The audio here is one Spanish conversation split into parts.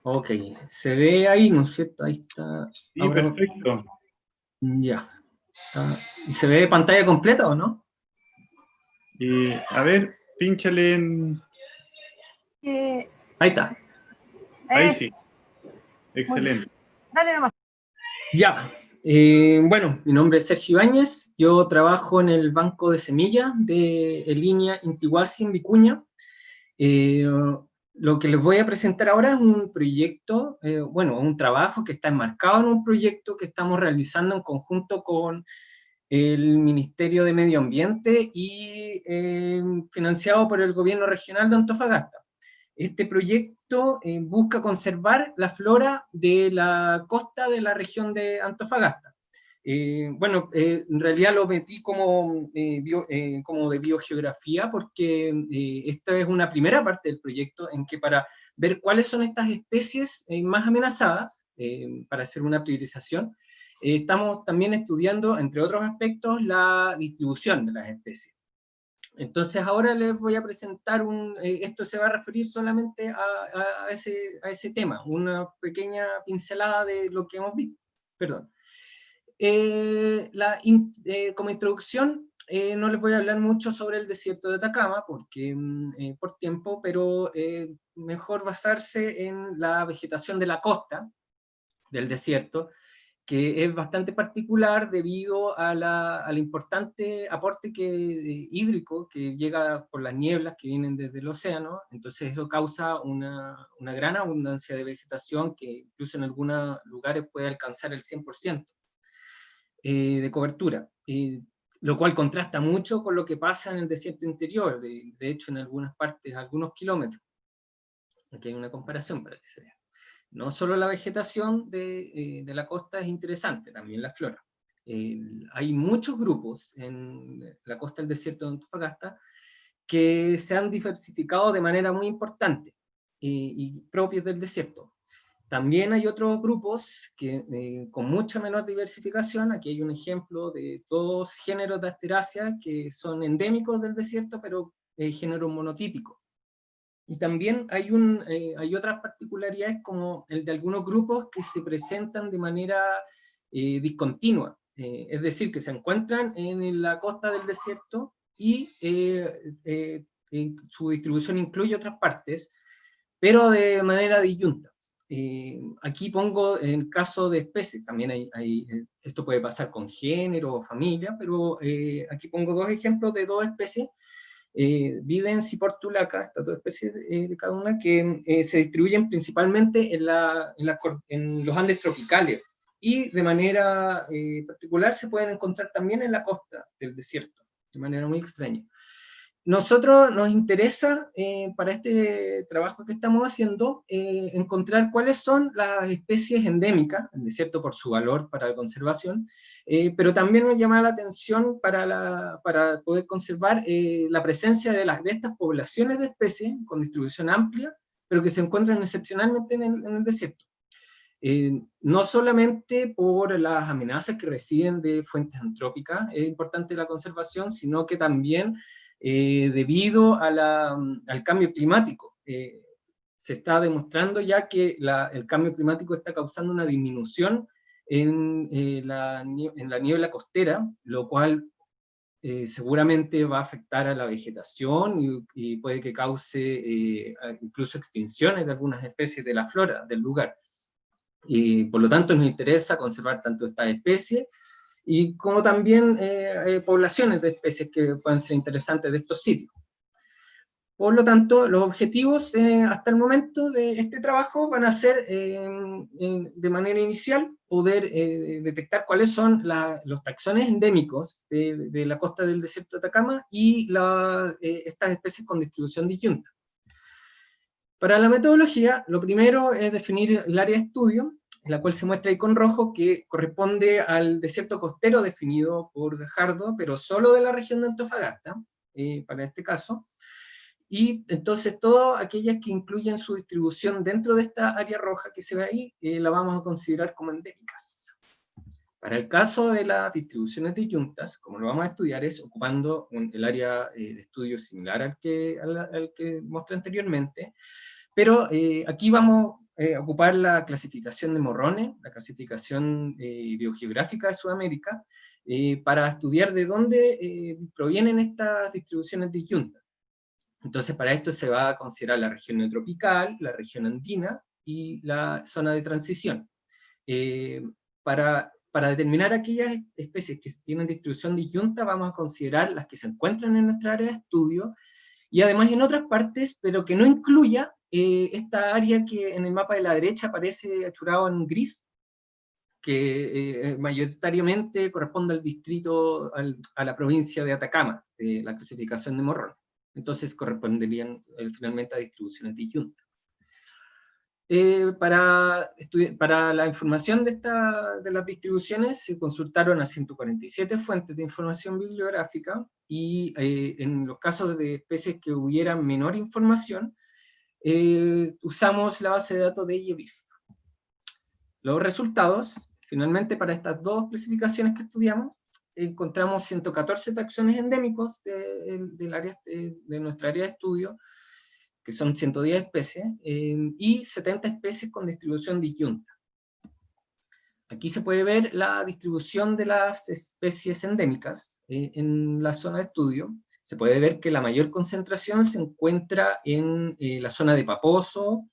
Ok, se ve ahí, ¿no es cierto? Ahí está. Sí, Ahora, perfecto. ya. ¿Y se ve pantalla completa o no? A ver, pínchale en... Eh, Ahí está. Ahí es, sí, muy bien. excelente. Dale nomás. Ya. Bueno, mi nombre es Sergio Ibáñez. Yo trabajo en el banco de semillas de línea Intihuasi en Vicuña. Eh, lo que les voy a presentar ahora es un proyecto, bueno, un trabajo que está enmarcado en un proyecto que estamos realizando en conjunto con el Ministerio de Medio Ambiente y financiado por el gobierno regional de Antofagasta. Este proyecto busca conservar la flora de la costa de la región de Antofagasta. En realidad lo metí como de biogeografía porque esta es una primera parte del proyecto en que para ver cuáles son estas especies más amenazadas, para hacer una priorización, estamos también estudiando, entre otros aspectos, la distribución de las especies. Entonces ahora les voy a presentar esto se va a referir solamente a ese tema, una pequeña pincelada de lo que hemos visto. Perdón. Como introducción, no les voy a hablar mucho sobre el desierto de Atacama, porque por tiempo, pero mejor basarse en la vegetación de la costa del desierto, que es bastante particular debido al importante aporte hídrico que llega por las nieblas que vienen desde el océano. Entonces eso causa una gran abundancia de vegetación que incluso en algunos lugares puede alcanzar el 100% de cobertura, lo cual contrasta mucho con lo que pasa en el desierto interior, de hecho en algunas partes, algunos kilómetros. Aquí hay una comparación para que se vea. No solo la vegetación de la costa es interesante, también la flora. Hay muchos grupos en la costa del desierto de Antofagasta que se han diversificado de manera muy importante y propios del desierto. También hay otros grupos que, con mucha menor diversificación. Aquí hay un ejemplo de dos géneros de Asteráceas que son endémicos del desierto, pero géneros monotípicos. Y también hay otras particularidades como el de algunos grupos que se presentan de manera discontinua, es decir, que se encuentran en la costa del desierto y su distribución incluye otras partes, pero de manera disyunta. Aquí pongo en el caso de especies, también esto puede pasar con género o familia, pero aquí pongo dos ejemplos de dos especies, Videns y Portulaca, estas dos especies de cada una, que se distribuyen principalmente en los Andes tropicales, y de manera particular se pueden encontrar también en la costa del desierto, de manera muy extraña. Nosotros nos interesa, para este trabajo que estamos haciendo, encontrar cuáles son las especies endémicas, el desierto por su valor para la conservación, pero también nos llama la atención para poder conservar la presencia de estas poblaciones de especies con distribución amplia, pero que se encuentran excepcionalmente en el desierto. No solamente por las amenazas que reciben de fuentes antrópicas es importante la conservación, sino que también debido al cambio climático. Se está demostrando ya que el cambio climático está causando una disminución en la niebla costera, lo cual seguramente va a afectar a la vegetación y puede que cause incluso extinciones de algunas especies de la flora del lugar. Y por lo tanto nos interesa conservar tanto estas especies y como también poblaciones de especies que pueden ser interesantes de estos sitios. Por lo tanto, los objetivos hasta el momento de este trabajo van a ser, de manera inicial, poder detectar cuáles son los taxones endémicos de la costa del desierto de Atacama y estas especies con distribución disyunta. Para la metodología, lo primero es definir el área de estudio, en la cual se muestra ahí con rojo, que corresponde al desierto costero definido por Gajardo, pero solo de la región de Antofagasta, para este caso. Y entonces todas aquellas que incluyen su distribución dentro de esta área roja que se ve ahí, la vamos a considerar como endémicas. Para el caso de las distribuciones disyuntas, como lo vamos a estudiar, es ocupando el área de estudio similar al que mostré anteriormente, pero aquí vamos ocupar la clasificación de morrones, la clasificación biogeográfica de Sudamérica, para estudiar de dónde provienen estas distribuciones disyuntas. Entonces, para esto se va a considerar la región neotropical, la región andina y la zona de transición. Para determinar aquellas especies que tienen distribución disyunta, vamos a considerar las que se encuentran en nuestra área de estudio, y además en otras partes, pero que no incluya esta área que en el mapa de la derecha aparece achurado en gris, que mayoritariamente corresponde al distrito, a la provincia de Atacama, de la clasificación de Morrón. Entonces corresponderían finalmente a distribuciones disyuntas. Para la información de las distribuciones se consultaron a 147 fuentes de información bibliográfica, y en los casos de especies que hubieran menor información, usamos la base de datos de IEBIF. Los resultados, finalmente, para estas dos clasificaciones que estudiamos, encontramos 114 taxones endémicos de nuestra área de estudio, que son 110 especies, y 70 especies con distribución disyunta. Aquí se puede ver la distribución de las especies endémicas en la zona de estudio. Se puede ver que la mayor concentración se encuentra en la zona de Paposo,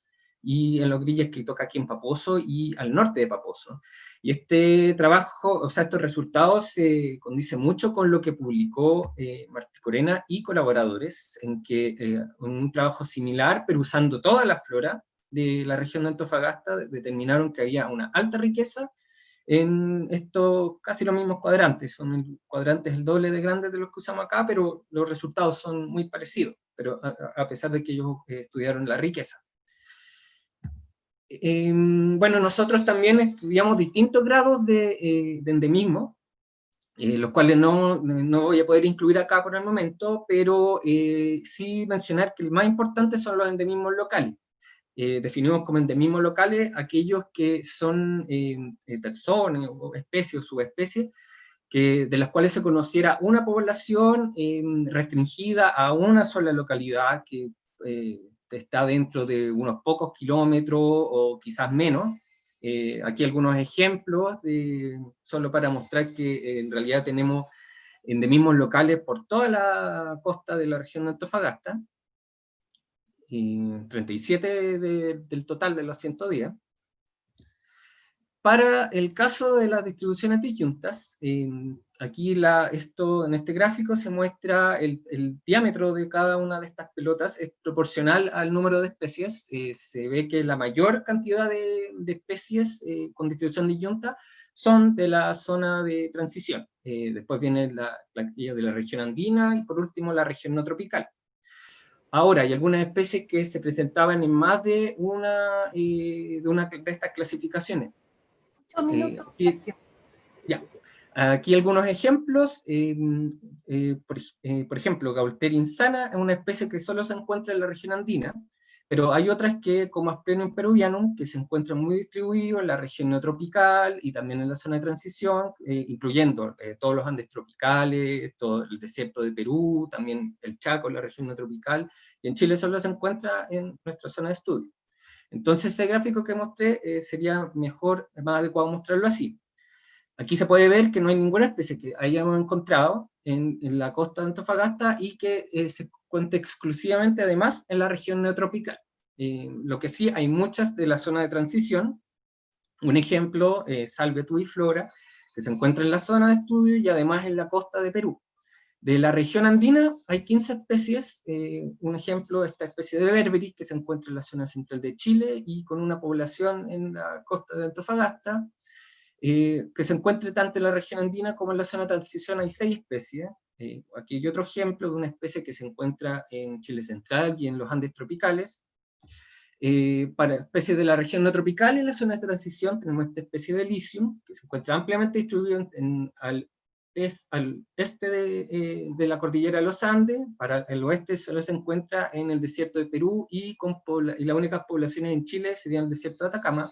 y en los grilles que toca aquí en Paposo y al norte de Paposo. Y este trabajo, o sea, estos resultados se condicen mucho con lo que publicó Martí Corena y colaboradores, en que un trabajo similar, pero usando toda la flora de la región de Antofagasta, determinaron que había una alta riqueza en estos casi los mismos cuadrantes. Son cuadrantes el doble de grandes de los que usamos acá, pero los resultados son muy parecidos, pero a pesar de que ellos estudiaron la riqueza. Bueno, nosotros también estudiamos distintos grados de endemismo, los cuales no voy a poder incluir acá por el momento, pero sí mencionar que el más importante son los endemismos locales. Definimos como endemismos locales aquellos que son taxones, o especies o subespecies, de las cuales se conociera una población restringida a una sola localidad, que está dentro de unos pocos kilómetros o quizás menos. Aquí algunos ejemplos, solo para mostrar que en realidad tenemos endemismos locales por toda la costa de la región de Antofagasta, 37 del total de los 110. Para el caso de las distribuciones disyuntas, aquí en este gráfico se muestra el diámetro de cada una de estas pelotas es proporcional al número de especies. Se ve que la mayor cantidad de especies con distribución disyunta son de la zona de transición. Después viene la de la región andina, y por último la región no tropical. Ahora, hay algunas especies que se presentaban en más de una de estas clasificaciones. 8 minutos. Ya. Aquí algunos ejemplos. Por ejemplo, Gaulteria insana es una especie que solo se encuentra en la región andina, pero hay otras que, como Asplenium peruvianum, que se encuentran muy distribuidos en la región neotropical y también en la zona de transición, incluyendo todos los Andes tropicales, todo el desierto de Perú, también el Chaco en la región neotropical, y en Chile solo se encuentra en nuestra zona de estudio. Entonces, ese gráfico que mostré sería más adecuado mostrarlo así. Aquí se puede ver que no hay ninguna especie que hayamos encontrado en la costa de Antofagasta, y que se cuenta exclusivamente, además, en la región neotropical. Lo que sí, hay muchas de la zona de transición. Un ejemplo, Salve Flora, que se encuentra en la zona de estudio y además en la costa de Perú. De la región andina hay 15 especies, un ejemplo, esta especie de berberis, que se encuentra en la zona central de Chile y con una población en la costa de Antofagasta, que se encuentre tanto en la región andina como en la zona de transición. Hay 6 especies. Aquí hay otro ejemplo de una especie que se encuentra en Chile central y en los Andes tropicales. Para especies de la región no tropical, en la zona de transición tenemos esta especie de Elysium, que se encuentra ampliamente distribuido al este de la cordillera de los Andes. Para el oeste solo se encuentra en el desierto de Perú, y las únicas poblaciones en Chile serían el desierto de Atacama.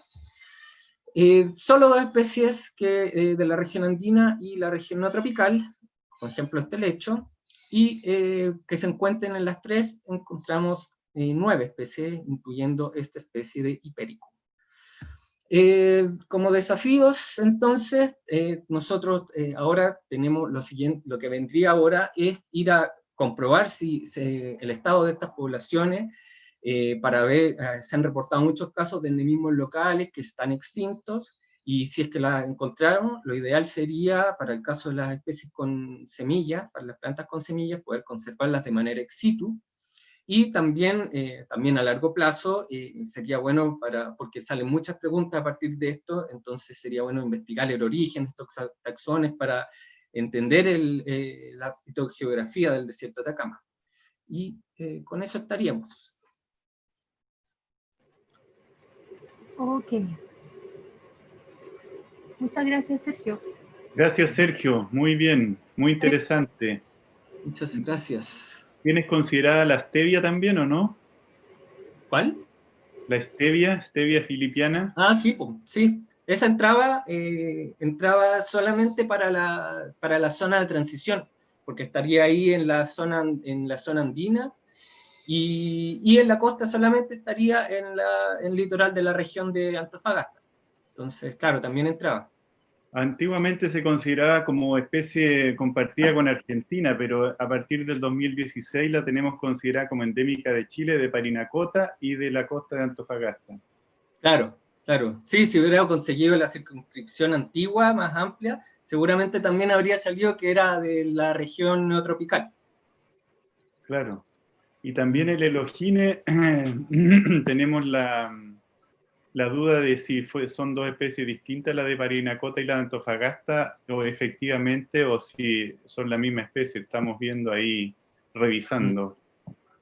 Solo 2 especies de la región andina y la región no tropical, por ejemplo este lecho, y que se encuentren en las 3, encontramos 9 especies, incluyendo esta especie de hipérico. Como desafíos, entonces, nosotros ahora tenemos lo siguiente, lo que vendría ahora es ir a comprobar si el estado de estas poblaciones, para ver, se han reportado muchos casos de endemismos locales que están extintos, y si es que las encontraron, lo ideal sería, para el caso de las especies con semillas, para las plantas con semillas, poder conservarlas de manera ex situ, y también, también a largo plazo sería bueno, porque salen muchas preguntas a partir de esto, entonces sería bueno investigar el origen de estos taxones para entender la fitogeografía del desierto de Atacama. Y con eso estaríamos. Ok. Muchas gracias, Sergio. Gracias, Sergio. Muy bien, muy interesante. Muchas gracias. ¿Tienes considerada la stevia también o no? ¿Cuál? La stevia filipiana. Ah, sí, pues, sí. Esa entraba solamente para la zona de transición, porque estaría ahí en la zona andina, y en la costa solamente estaría en el litoral de la región de Antofagasta. Entonces, claro, también entraba. Antiguamente se consideraba como especie compartida con Argentina, pero a partir del 2016 la tenemos considerada como endémica de Chile, de Parinacota y de la costa de Antofagasta. Claro, claro. Sí, si hubiera conseguido la circunscripción antigua, más amplia, seguramente también habría salido que era de la región neotropical. Claro. Y también el elogine, tenemos la duda de si son dos especies distintas, la de Parinacota y la de Antofagasta, o efectivamente, o si son la misma especie. Estamos viendo ahí, revisando.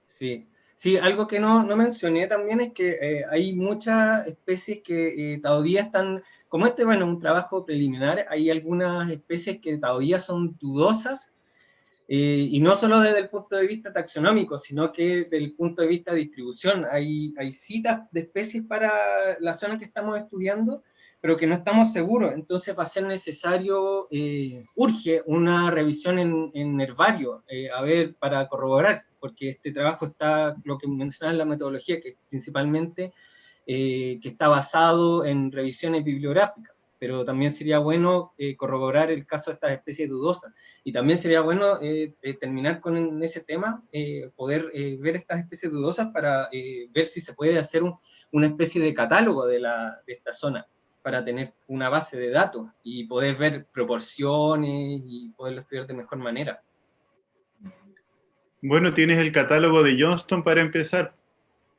Sí, sí, algo que no mencioné también es que hay muchas especies que todavía están, como bueno, un trabajo preliminar, hay algunas especies que todavía son dudosas, y no solo desde el punto de vista taxonómico, sino que desde el punto de vista de distribución. Hay citas de especies para la zona que estamos estudiando, pero que no estamos seguros. Entonces va a ser necesario, urge una revisión en herbario, a ver, para corroborar, porque este trabajo está, lo que mencionaba en la metodología, que principalmente que está basado en revisiones bibliográficas, pero también sería bueno corroborar el caso de estas especies dudosas. Y también sería bueno terminar con ese tema, poder ver estas especies dudosas para ver si se puede hacer una especie de catálogo de esta zona, para tener una base de datos y poder ver proporciones y poderlo estudiar de mejor manera. Bueno, tienes el catálogo de Johnston para empezar.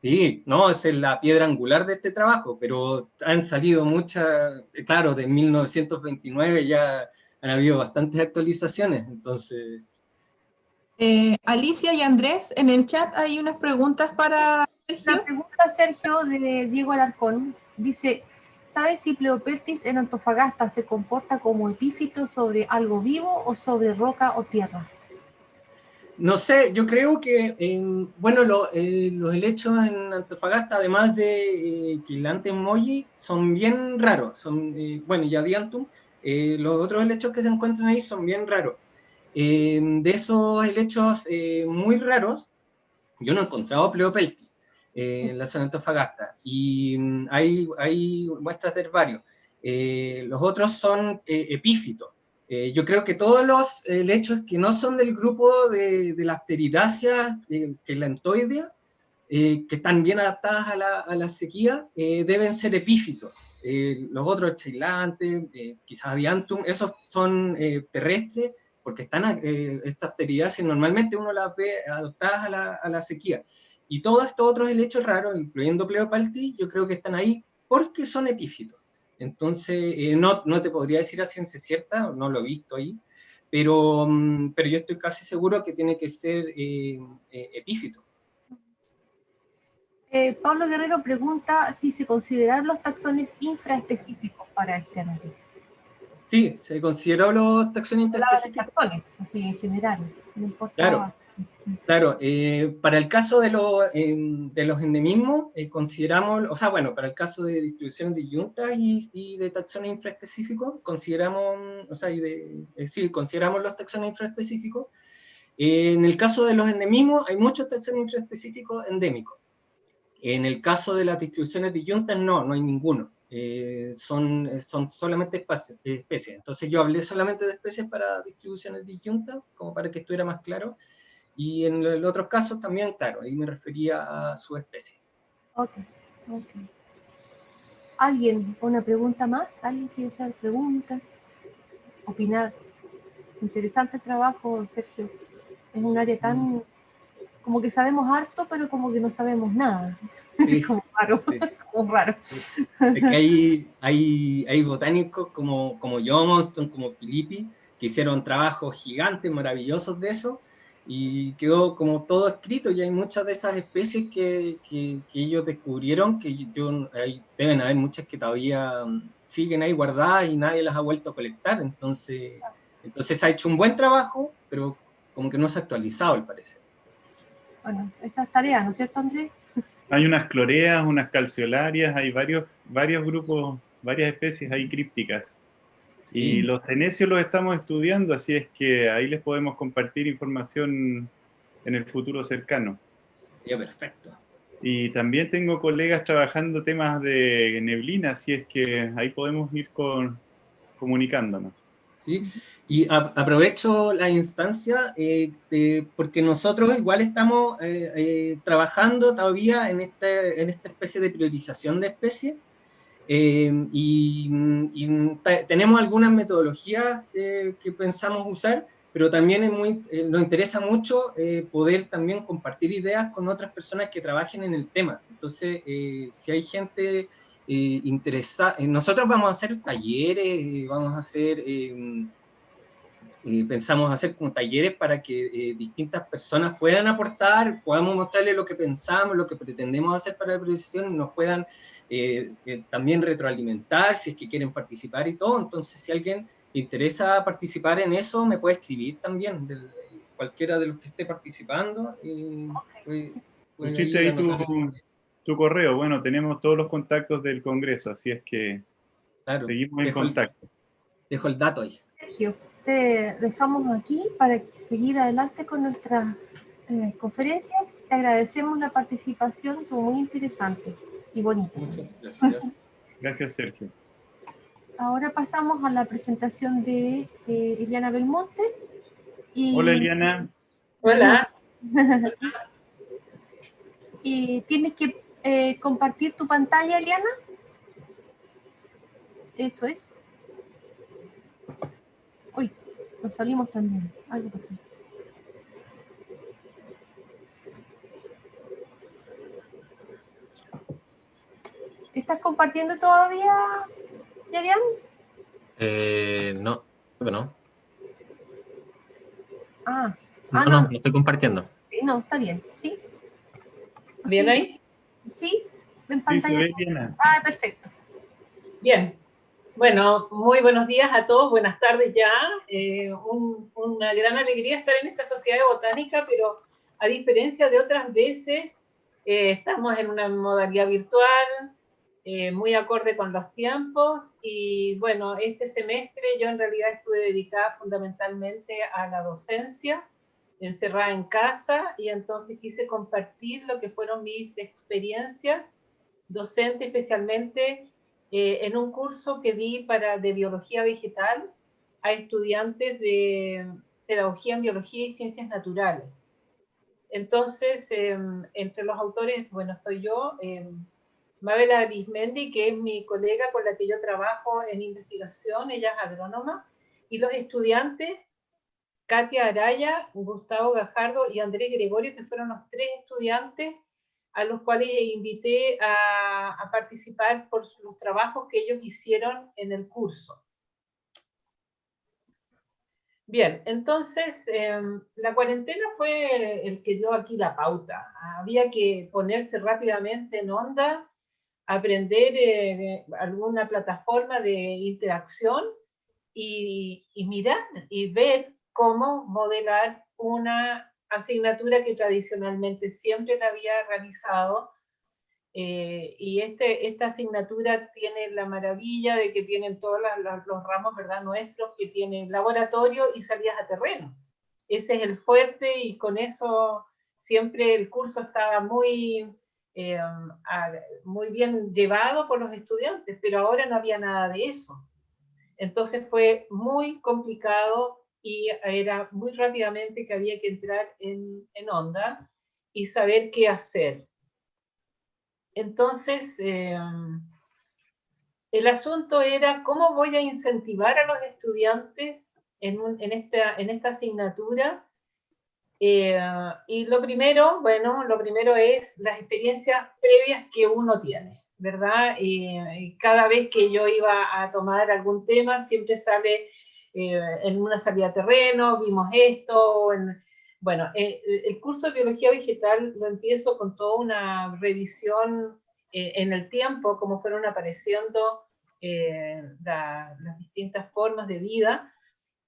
Sí, no, esa es la piedra angular de este trabajo, pero han salido muchas, claro, de 1929 ya han habido bastantes actualizaciones, entonces... Alicia y Andrés, en el chat hay unas preguntas para Sergio. La pregunta, Sergio, de Diego Alarcón, dice, ¿sabes si Pleopeltis en Antofagasta se comporta como epífito sobre algo vivo o sobre roca o tierra? No sé, yo creo que, bueno, los helechos en Antofagasta, además de Quilantes Moyi, son bien raros. Bueno, y Adiantum, los otros helechos que se encuentran ahí son bien raros. De esos helechos muy raros, yo no he encontrado Pleopeltis en la zona de Antofagasta, y hay muestras de herbario. Los otros son epífitos. Yo creo que todos los helechos que no son del grupo de las pteridáceas, que es la entoidea, que están bien adaptadas a la sequía, deben ser epífitos. Los otros, chailantes, quizás Adiantum, esos son terrestres, porque están estas pteridáceas normalmente uno las ve adaptadas a la sequía. Y todos estos otros helechos raros, incluyendo Pleopeltis, yo creo que están ahí porque son epífitos. Entonces, no te podría decir a ciencia cierta, no lo he visto ahí, pero yo estoy casi seguro que tiene que ser epífito. Pablo Guerrero pregunta si se consideraron los taxones infraespecíficos para este análisis. Sí, se consideró los taxones interespecíficos. Taxones, así en general, no importa. Claro, claro. Para el caso de los endemismos, consideramos, o sea, bueno, para el caso de distribuciones disyuntas y de taxones infraespecíficos, consideramos, o sea, sí, consideramos los taxones infraespecíficos. En el caso de los endemismos, hay muchos taxones infraespecíficos endémicos. En el caso de las distribuciones disyuntas, no hay ninguno. son solamente especies. Entonces yo hablé solamente de especies para distribuciones disyuntas, como para que estuviera más claro, y en los otros casos también, claro, ahí me refería a subespecies. Ok, ok. ¿Alguien? ¿Una pregunta más? ¿Alguien quiere hacer preguntas? ¿Opinar? Interesante trabajo, Sergio. Es un área tan... como que sabemos harto, pero como que no sabemos nada. Sí, Como raro, sí. como raro. Es que hay botánicos como Johnston, como Filippi, que hicieron trabajos gigantes, maravillosos de eso, y quedó como todo escrito, y hay muchas de esas especies que ellos descubrieron, deben haber muchas que todavía siguen ahí guardadas y nadie las ha vuelto a colectar, entonces se ha hecho un buen trabajo, pero como que no se ha actualizado, al parecer. Bueno, esas tareas, ¿no es cierto, Andrés? Hay unas cloreas, unas calceolarias, hay varios grupos, varias especies ahí crípticas. Y Sí, los cenecios los estamos estudiando, así es que ahí les podemos compartir información en el futuro cercano. ya perfecto. Y también tengo colegas trabajando temas de neblina, así es que ahí podemos ir comunicándonos. ¿Sí? Y aprovecho la instancia porque nosotros igual estamos trabajando todavía en esta especie de priorización de especies tenemos algunas metodologías que pensamos usar, pero también nos interesa mucho poder también compartir ideas con otras personas que trabajen en el tema. Entonces, si hay gente interesada, nosotros vamos a hacer talleres, vamos a hacer... pensamos hacer como talleres para que distintas personas puedan aportar, podamos mostrarles lo que pensamos, lo que pretendemos hacer para la priorización y nos puedan también retroalimentar si es que quieren participar y todo. Entonces, si a alguien le interesa participar en eso, me puede escribir también, cualquiera de los que esté participando. Puede Pusiste ahí ahí anotar. tu correo. Bueno, tenemos todos los contactos del Congreso, así es que Claro, seguimos en contacto. dejo el dato ahí. Sergio, te dejamos aquí para seguir adelante con nuestras conferencias. Te agradecemos la participación, estuvo muy interesante y bonita. Muchas gracias. Gracias, Sergio. Ahora pasamos a la presentación de Eliana Belmonte. Hola, Eliana. Hola. Y tienes que compartir tu pantalla, Eliana. Eso es. Uy, nos salimos también. Algo pasó. ¿Estás compartiendo todavía, Yavian? No, creo que no. No. No estoy compartiendo. No, está bien, ¿sí? ¿Bien ahí? ¿Sí? En Sí, se pantalla. ve, Eliana. Perfecto. Bien. Bueno, muy buenos días a todos, buenas tardes ya. Una gran alegría estar en esta sociedad de botánica, pero a diferencia de otras veces, estamos en una modalidad virtual, muy acorde con los tiempos, y bueno, este semestre yo en realidad estuve dedicada fundamentalmente a la docencia, encerrada en casa, y entonces quise compartir lo que fueron mis experiencias docentes, especialmente en un curso que di de biología vegetal a estudiantes de pedagogía en biología y ciencias naturales. Entonces, entre los autores, bueno, estoy yo, Mabel Arismendi, que es mi colega con la que yo trabajo en investigación, ella es agrónoma, y los estudiantes, Katia Araya, Gustavo Gajardo y Andrés Gregorio, que fueron los tres estudiantes a los cuales invité a participar por los trabajos que ellos hicieron en el curso. Bien, entonces la cuarentena fue el que dio aquí la pauta. Había que ponerse rápidamente en onda, aprender alguna plataforma de interacción y mirar y ver cómo modelar una asignatura que tradicionalmente siempre la había realizado. Y esta asignatura tiene la maravilla de que tienen todos los ramos, ¿verdad?, nuestros, que tienen laboratorio y salidas a terreno. Ese es el fuerte y con eso siempre el curso estaba muy muy bien llevado por los estudiantes, pero ahora no había nada de eso. Entonces fue muy complicado y era muy rápidamente que había que entrar en onda y saber qué hacer. Entonces, el asunto era cómo voy a incentivar a los estudiantes en esta asignatura. Y lo primero es las experiencias previas que uno tiene, ¿verdad? Y cada vez que yo iba a tomar algún tema, siempre sale en una salida a terreno, vimos esto. Bueno, el curso de biología vegetal lo empiezo con toda una revisión en el tiempo, cómo fueron apareciendo las distintas formas de vida.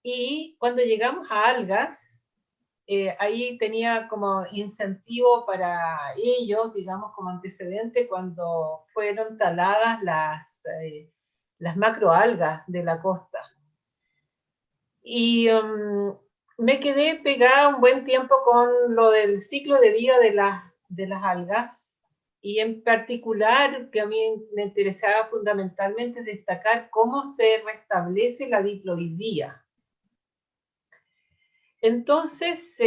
Y cuando llegamos a algas, ahí tenía como incentivo para ellos, digamos, como antecedente, cuando fueron taladas las macroalgas de la costa. Y me quedé pegada un buen tiempo con lo del ciclo de vida de las algas, y en particular, que a mí me interesaba fundamentalmente destacar cómo se restablece la diploidía. Entonces,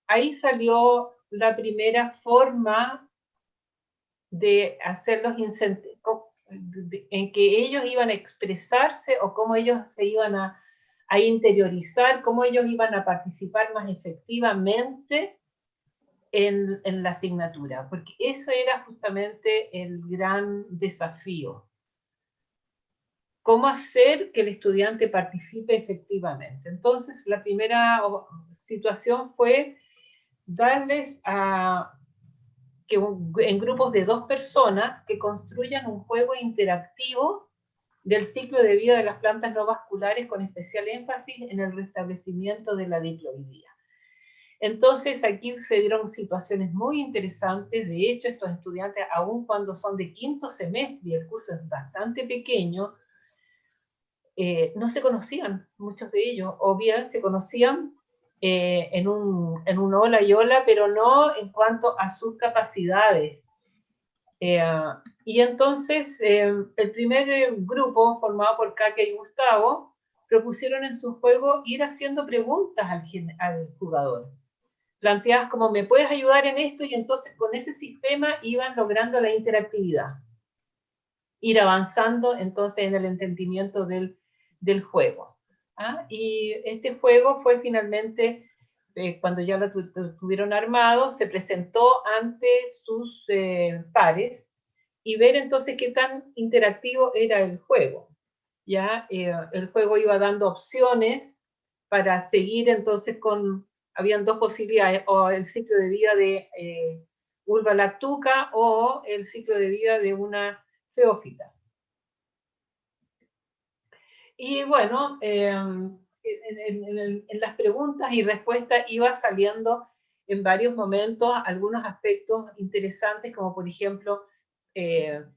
ahí salió la primera forma de hacer los incentivos, en que ellos iban a expresarse o cómo ellos se iban a interiorizar, cómo ellos iban a participar más efectivamente en la asignatura, porque eso era justamente el gran desafío. ¿Cómo hacer que el estudiante participe efectivamente? Entonces, la primera situación fue darles en grupos de 2 personas que construyan un juego interactivo del ciclo de vida de las plantas no vasculares, con especial énfasis en el restablecimiento de la diploidía. Entonces, aquí se dieron situaciones muy interesantes. De hecho, estos estudiantes, aun cuando son de 5º semestre y el curso es bastante pequeño, no se conocían, muchos de ellos, o bien se conocían en un hola y hola, pero no en cuanto a sus capacidades. Y entonces, el primer grupo, formado por Katia y Gustavo, propusieron en su juego ir haciendo preguntas al jugador, planteadas como, ¿me puedes ayudar en esto? Y entonces con ese sistema iban logrando la interactividad, ir avanzando entonces en el entendimiento del juego. Y este juego fue finalmente, cuando ya lo tuvieron armado, se presentó ante sus pares, y ver entonces qué tan interactivo era el juego. ¿Ya? El juego iba dando opciones para seguir entonces habían 2 posibilidades, o el ciclo de vida de Ulva lactuca o el ciclo de vida de una feófita. Y bueno, en las preguntas y respuestas iba saliendo en varios momentos algunos aspectos interesantes, como por ejemplo,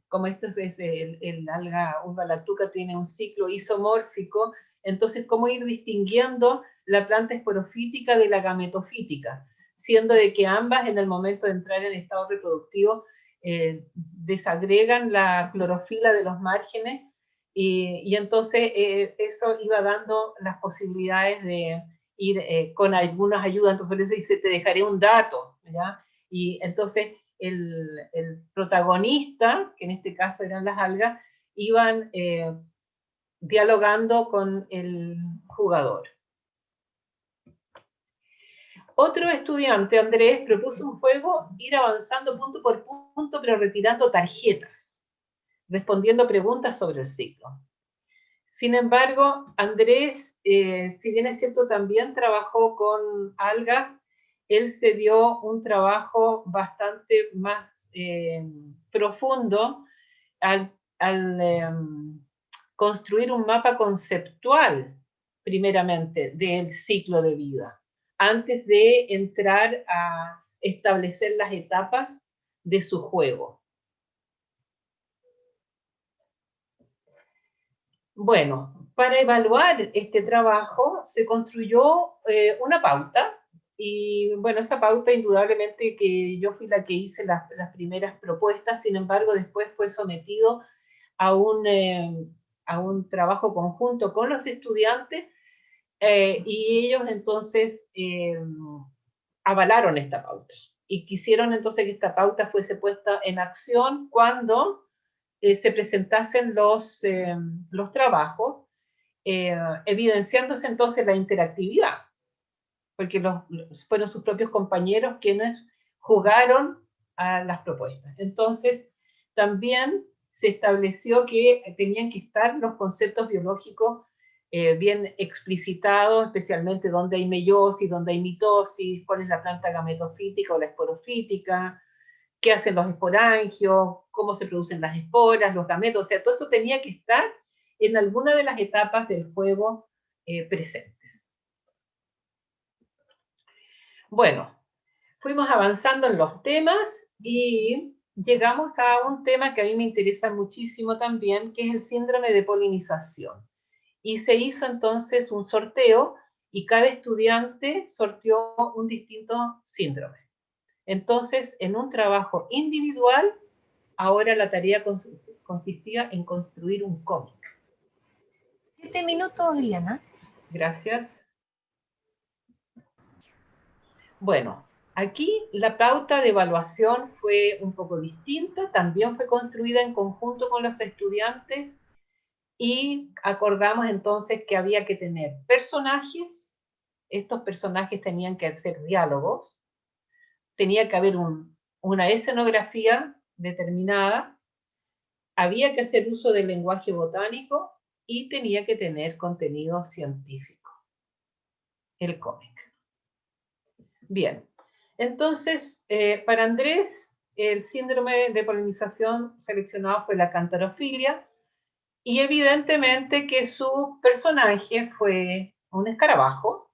como esto es el alga Ulva lactuca tiene un ciclo isomórfico, entonces cómo ir distinguiendo la planta esporofítica de la gametofítica, siendo de que ambas en el momento de entrar en estado reproductivo desagregan la clorofila de los márgenes. Y entonces eso iba dando las posibilidades de ir con algunas ayudas. Entonces, por eso dice, te dejaré un dato, ¿ya? Y entonces el protagonista, que en este caso eran las algas, iban dialogando con el jugador. Otro estudiante, Andrés, propuso un juego, ir avanzando punto por punto, pero retirando tarjetas, respondiendo preguntas sobre el ciclo. Sin embargo, Andrés, si bien es cierto, también trabajó con algas, él se dio un trabajo bastante más profundo al construir un mapa conceptual, primeramente, del ciclo de vida, antes de entrar a establecer las etapas de su juego. Bueno, para evaluar este trabajo se construyó una pauta y bueno, esa pauta indudablemente que yo fui la que hice las primeras propuestas, sin embargo después fue sometido a un trabajo conjunto con los estudiantes, y ellos entonces avalaron esta pauta y quisieron entonces que esta pauta fuese puesta en acción cuando se presentasen los trabajos, evidenciándose entonces la interactividad, porque fueron sus propios compañeros quienes jugaron a las propuestas. Entonces, también se estableció que tenían que estar los conceptos biológicos bien explicitados, especialmente dónde hay meiosis, dónde hay mitosis, cuál es la planta gametofítica o la esporofítica, qué hacen los esporangios, cómo se producen las esporas, los gametos, o sea, todo eso tenía que estar en alguna de las etapas del juego presentes. Bueno, fuimos avanzando en los temas y llegamos a un tema que a mí me interesa muchísimo también, que es el síndrome de polinización. Y se hizo entonces un sorteo y cada estudiante sorteó un distinto síndrome. Entonces, en un trabajo individual, ahora la tarea consistía en construir un cómic. 7 minutos, Eliana. Gracias. Bueno, aquí la pauta de evaluación fue un poco distinta, también fue construida en conjunto con los estudiantes y acordamos entonces que había que tener personajes, estos personajes tenían que hacer diálogos, tenía que haber una escenografía determinada, había que hacer uso del lenguaje botánico y tenía que tener contenido científico, el cómic. Bien, entonces, para Andrés, el síndrome de polinización seleccionado fue la cantarofilia, y evidentemente que su personaje fue un escarabajo,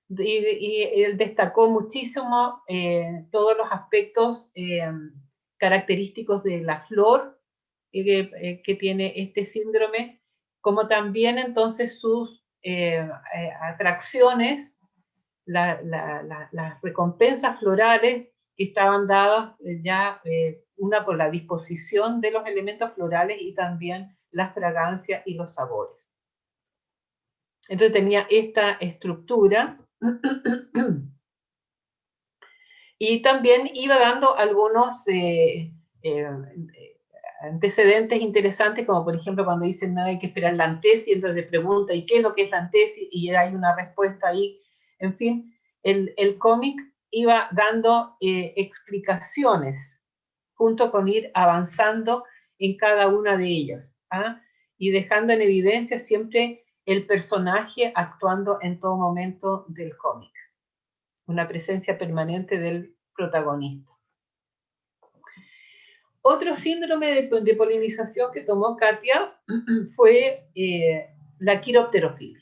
y él destacó muchísimo todos los aspectos característicos de la flor que tiene este síndrome, como también entonces sus atracciones, las recompensas florales que estaban dadas ya, una por la disposición de los elementos florales y también la fragancia y los sabores. Entonces tenía esta estructura y también iba dando algunos antecedentes interesantes, como por ejemplo cuando dicen no hay que esperar la antesis, entonces se pregunta ¿y qué es lo que es la antesis? Y hay una respuesta ahí. En fin, el cómic iba dando explicaciones junto con ir avanzando en cada una de ellas, ¿ah? Y dejando en evidencia siempre el personaje actuando en todo momento del cómic, una presencia permanente del protagonista. Otro síndrome de polinización que tomó Katia fue la quiropterofilia.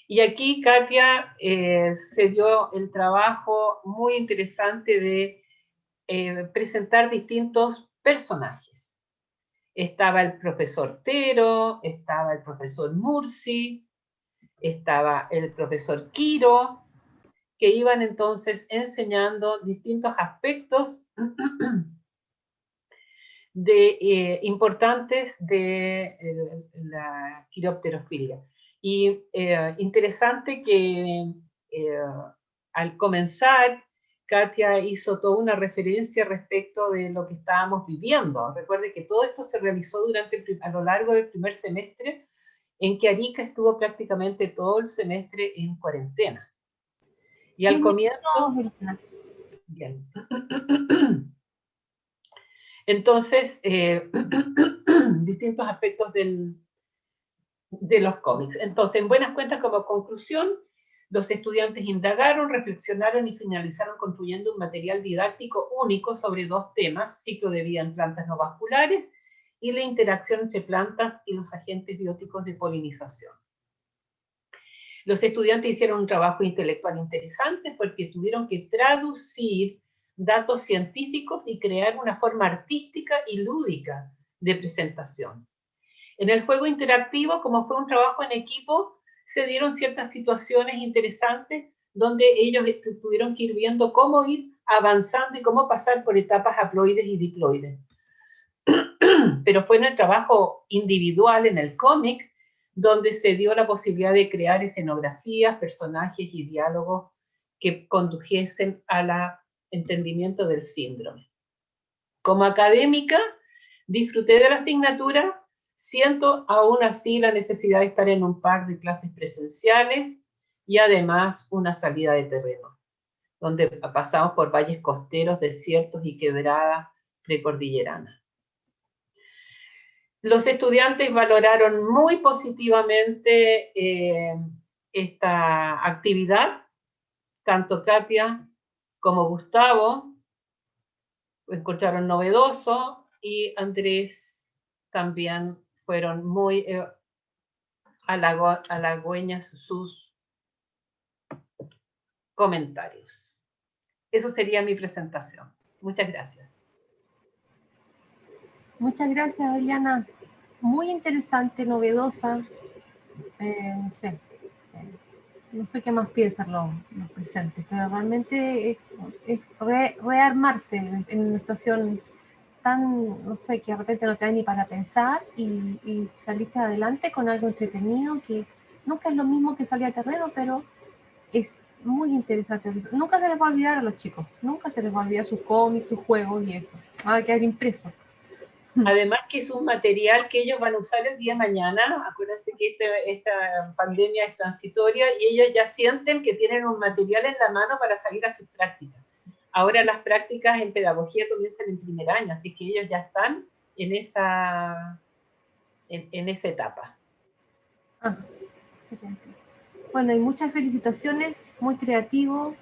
Y aquí Katia se dio el trabajo muy interesante de presentar distintos personajes. Estaba el profesor Tero, estaba el profesor Mursi, estaba el profesor Quiro, que iban entonces enseñando distintos aspectos importantes de la quiropterofilia. Y interesante que al comenzar, Katia hizo toda una referencia respecto de lo que estábamos viviendo. Recuerde que todo esto se realizó a lo largo del primer semestre, en que Arica estuvo prácticamente todo el semestre en cuarentena. Y al comienzo... Bien. Entonces, distintos aspectos de los cómics. Entonces, en buenas cuentas, como conclusión, los estudiantes indagaron, reflexionaron y finalizaron construyendo un material didáctico único sobre dos temas: ciclo de vida en plantas no vasculares y la interacción entre plantas y los agentes bióticos de polinización. Los estudiantes hicieron un trabajo intelectual interesante porque tuvieron que traducir datos científicos y crear una forma artística y lúdica de presentación. En el juego interactivo, como fue un trabajo en equipo, se dieron ciertas situaciones interesantes donde ellos tuvieron que ir viendo cómo ir avanzando y cómo pasar por etapas haploides y diploides. Pero fue en el trabajo individual, en el cómic, donde se dio la posibilidad de crear escenografías, personajes y diálogos que condujesen al entendimiento del síndrome. Como académica, disfruté de la asignatura, siento aún así la necesidad de estar en un par de clases presenciales y además una salida de terreno, donde pasamos por valles costeros, desiertos y quebradas precordilleranas. Los estudiantes valoraron muy positivamente esta actividad, tanto Katia como Gustavo lo encontraron novedoso y Andrés también fueron muy halagüeñas sus comentarios. Eso sería mi presentación. Muchas gracias. Muchas gracias, Eliana. Muy interesante, novedosa. No sé qué más piensan los presentes, pero realmente es rearmarse en una situación tan, no sé, que de repente no te da ni para pensar y saliste adelante con algo entretenido que nunca es lo mismo que salir a terreno, pero es muy interesante. Nunca se les va a olvidar a los chicos, nunca se les va a olvidar sus cómics, sus juegos y eso. Va a quedar impreso. Además que es un material que ellos van a usar el día de mañana. Acuérdense que esta pandemia es transitoria y ellos ya sienten que tienen un material en la mano para salir a sus prácticas. Ahora las prácticas en pedagogía comienzan en primer año, así que ellos ya están en esa etapa. Ah, excelente. Bueno, y muchas felicitaciones, muy creativo.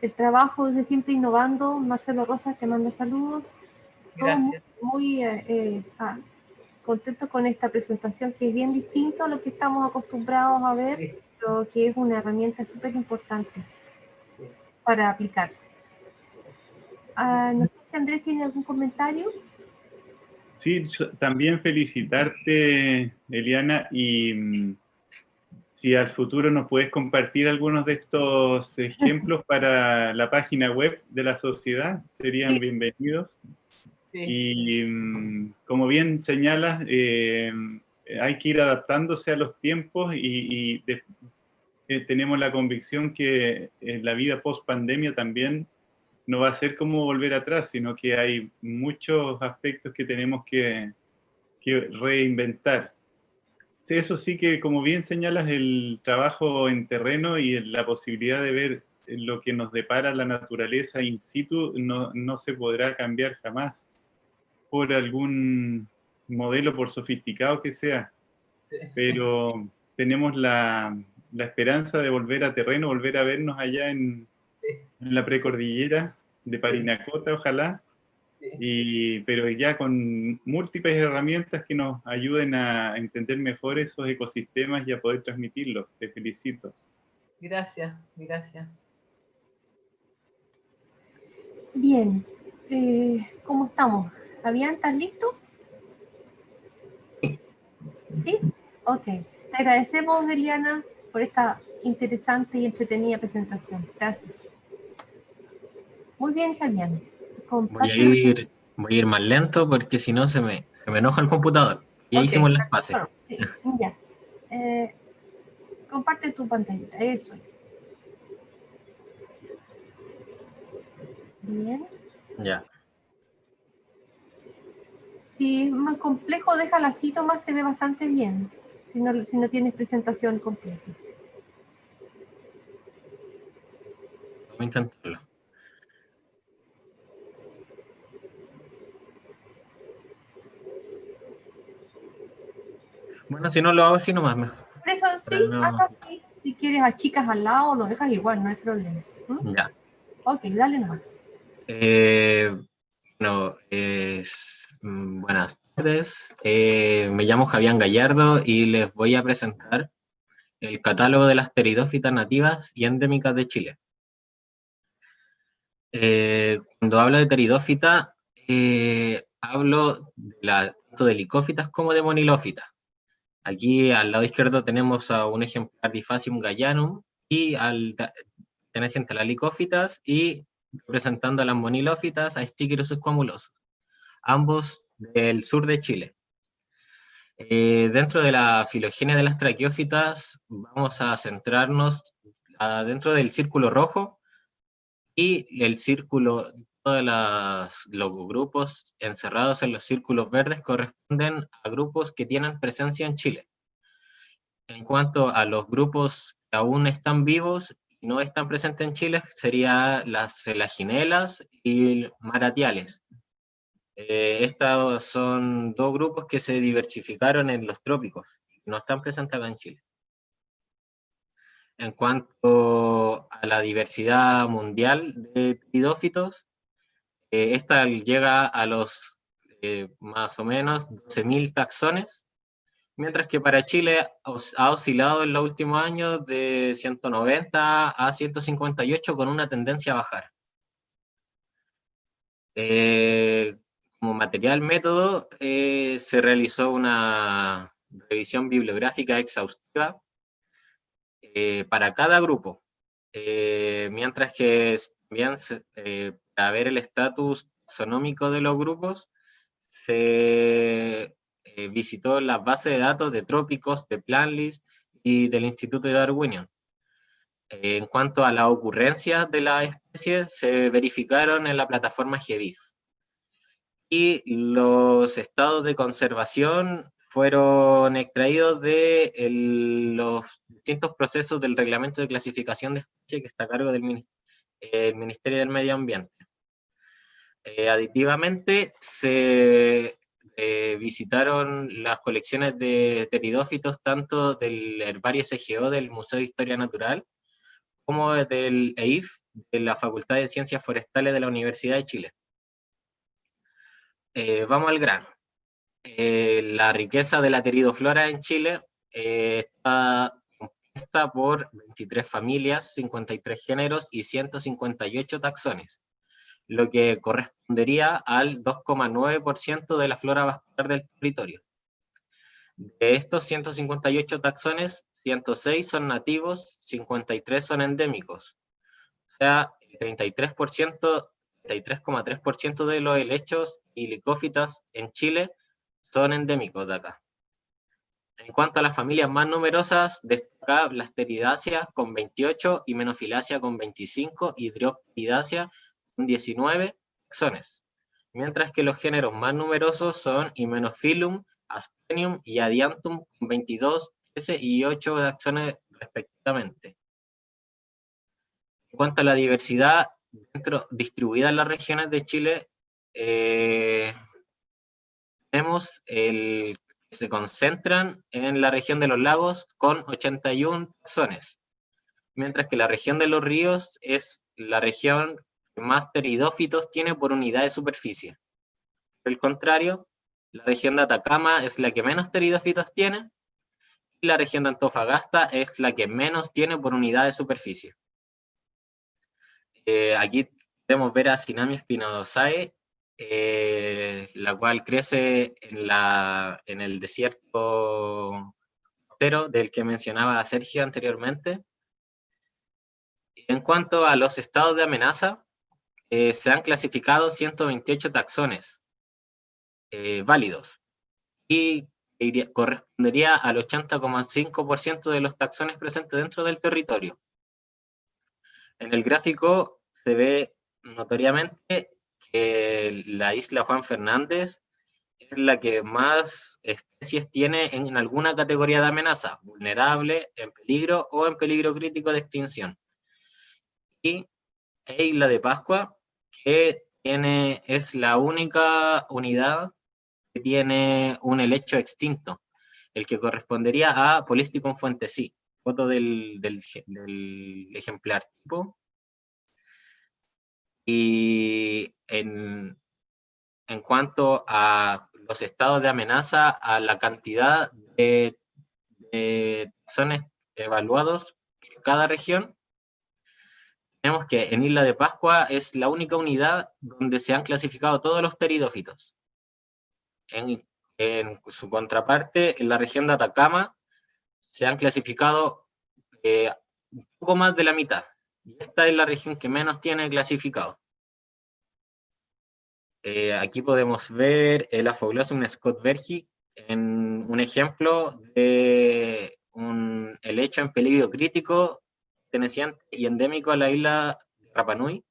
El trabajo desde siempre innovando. Marcelo Rosas te manda saludos. Gracias. Muy contento con esta presentación que es bien distinto a lo que estamos acostumbrados a ver, sí, pero que es una herramienta súper importante, sí, para aplicar. No sé si Andrés tiene algún comentario. Sí, también felicitarte, Eliana, y si al futuro nos puedes compartir algunos de estos ejemplos para la página web de la sociedad, serían bienvenidos. Sí. Y como bien señalas, hay que ir adaptándose a los tiempos y tenemos la convicción que en la vida post-pandemia también no va a ser como volver atrás, sino que hay muchos aspectos que tenemos que reinventar. Eso sí que, como bien señalas, el trabajo en terreno y la posibilidad de ver lo que nos depara la naturaleza in situ no se podrá cambiar jamás por algún modelo, por sofisticado que sea. Pero tenemos la esperanza de volver a terreno, volver a vernos allá en la precordillera de Parinacota, ojalá. Pero ya con múltiples herramientas que nos ayuden a entender mejor esos ecosistemas y a poder transmitirlos. Te felicito. Gracias, gracias. Bien, ¿cómo estamos? ¿Fabián, estás listo? ¿Sí? Ok. Te agradecemos, Eliana, por esta interesante y entretenida presentación. Gracias. Muy bien, Fabián. Voy a ir más lento porque si no se me enoja el computador. Ya okay, hicimos las pases. Claro, sí, ya. Comparte tu pantallita, eso es. Bien. Ya. Si es más complejo, déjala así, nomás se ve bastante bien. Si no tienes presentación completa. Vamos a intentarlo. Bueno, si no lo hago así nomás, mejor. Por eso sí, no... así. Si quieres a chicas al lado, lo dejas igual, no hay problema. Ya. Ok, dale nomás. Bueno, buenas tardes. Me llamo Fabián Gallardo y les voy a presentar el catálogo de las pteridófitas nativas y endémicas de Chile. Cuando hablo de pteridófita, hablo tanto de licófitas como de monilófitas. Aquí al lado izquierdo tenemos a un ejemplar Diffasium gallanum y pertenecientes a las licófitas, y representando a las monilófitas, a Stichirus squamulosus, ambos del sur de Chile. Dentro de la filogenia de las traqueófitas vamos a centrarnos dentro del círculo rojo, y el círculo, todos los grupos encerrados en los círculos verdes corresponden a grupos que tienen presencia en Chile. En cuanto a los grupos que aún están vivos y no están presentes en Chile, serían las selaginelas y maratiales. Estos son dos grupos que se diversificaron en los trópicos, no están presentes acá en Chile. En cuanto a la diversidad mundial de pteridófitos, esta llega a los más o menos 12.000 taxones, mientras que para Chile ha oscilado en los últimos años de 190 a 158 con una tendencia a bajar. Como material método, se realizó una revisión bibliográfica exhaustiva para cada grupo, mientras que también para ver el estatus taxonómico de los grupos, se visitó las bases de datos de Trópicos, de Planlist y del Instituto de Darwinian. En cuanto a las ocurrencias de las especies, se verificaron en la plataforma GBIF. Y los estados de conservación fueron extraídos de los distintos procesos del reglamento de clasificación de especies que está a cargo del Ministerio del Medio Ambiente. Aditivamente, se visitaron las colecciones de pteridófitos tanto del Herbario SGO del Museo de Historia Natural como del EIF, de la Facultad de Ciencias Forestales de la Universidad de Chile. Vamos al grano. La riqueza de la pteridoflora en Chile está compuesta por 23 familias, 53 géneros y 158 taxones, lo que correspondería al 2,9% de la flora vascular del territorio. De estos 158 taxones, 106 son nativos, 53 son endémicos. O sea, el 33,3% de los helechos y licófitas en Chile son endémicos de acá. En cuanto a las familias más numerosas, destaca Blasteridaceae con 28, Hymenophilaceae con 25 y Dryopteridaceae con 19 taxones, mientras que los géneros más numerosos son Hymenophyllum, Asplenium y Adiantum con 22, 13 y 8 taxones respectivamente. En cuanto a la diversidad distribuida en las regiones de Chile, tenemos se concentran en la región de los lagos con 81 taxones, mientras que la región de los ríos es la región que más pteridófitos tiene por unidad de superficie. Por el contrario, la región de Atacama es la que menos pteridófitos tiene, y la región de Antofagasta es la que menos tiene por unidad de superficie. Aquí podemos ver a Cynamia spinosae, la cual crece en el desierto costero del que mencionaba Sergio anteriormente. En cuanto a los estados de amenaza, se han clasificado 128 taxones válidos, y correspondería al 80,5% de los taxones presentes dentro del territorio. En el gráfico se ve notoriamente que la isla Juan Fernández es la que más especies tiene en alguna categoría de amenaza, vulnerable, en peligro o en peligro crítico de extinción. Y Isla de Pascua, que es la única unidad que tiene un helecho extinto, el que correspondería a Polisticum fuentesi, foto del ejemplar tipo. Y en cuanto a los estados de amenaza, a la cantidad de taxones evaluados por cada región, tenemos que en Isla de Pascua es la única unidad donde se han clasificado todos los pteridófitos. En su contraparte, en la región de Atacama, se han clasificado un poco más de la mitad, y esta es la región que menos tiene clasificado. Aquí podemos ver el Aphoglosum scottbergi en un ejemplo de un helecho en peligro crítico, perteneciente y endémico a la isla de Rapa Nui.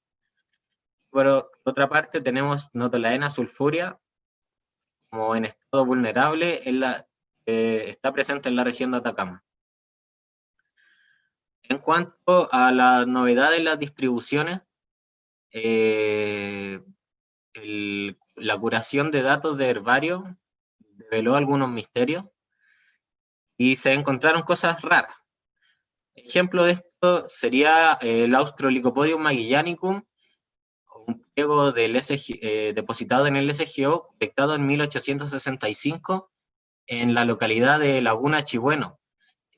Por otra parte tenemos Notolaena sulfurea, como en estado vulnerable, está presente en la región de Atacama. En cuanto a la novedad de las distribuciones, la curación de datos de herbario reveló algunos misterios y se encontraron cosas raras. Ejemplo de esto sería el Australopithecus magellanicum, un pliego del depositado en el SGO, colectado en 1865 en la localidad de Laguna Chibueno.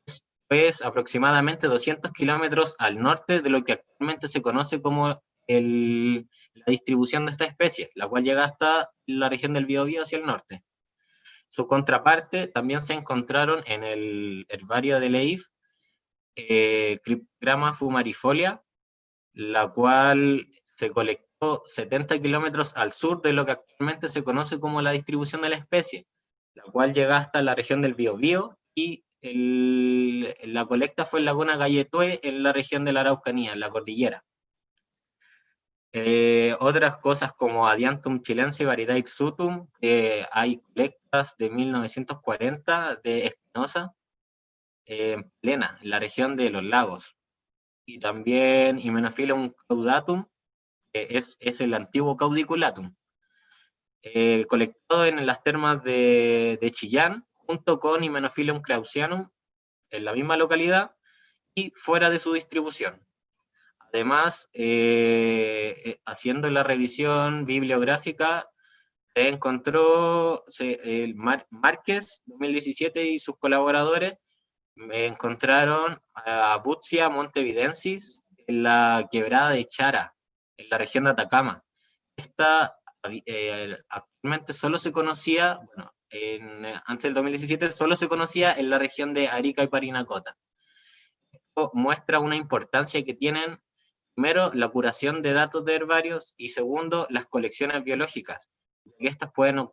Esto es aproximadamente 200 kilómetros al norte de lo que actualmente se conoce como la distribución de esta especie, la cual llega hasta la región del Biobío hacia el norte. Su contraparte también se encontraron en el herbario de Leif, Cryptogramma fumarifolia, la cual se colectó 70 kilómetros al sur de lo que actualmente se conoce como la distribución de la especie, la cual llega hasta la región del Biobío, y la colecta fue en Laguna Galletue, en la región de la Araucanía, en la cordillera. Otras cosas como Adiantum chilense y Variedad ipsutum, hay colectas de 1940 de Espinosa, en Plena, en la región de los lagos. Y también Hymenophyllum caudatum, es el antiguo caudiculatum, colectado en las termas de Chillán, junto con Hymenophyllum clausianum, en la misma localidad y fuera de su distribución. Además, haciendo la revisión bibliográfica, se encontró Márquez 2017 y sus colaboradores encontraron a Butzia montevidensis en la quebrada de Chara, en la región de Atacama. Esta actualmente solo se conocía, bueno, antes del 2017 solo se conocía en la región de Arica y Parinacota. Esto muestra una importancia que tienen, primero, la curación de datos de herbarios, y segundo, las colecciones biológicas. Y estas pueden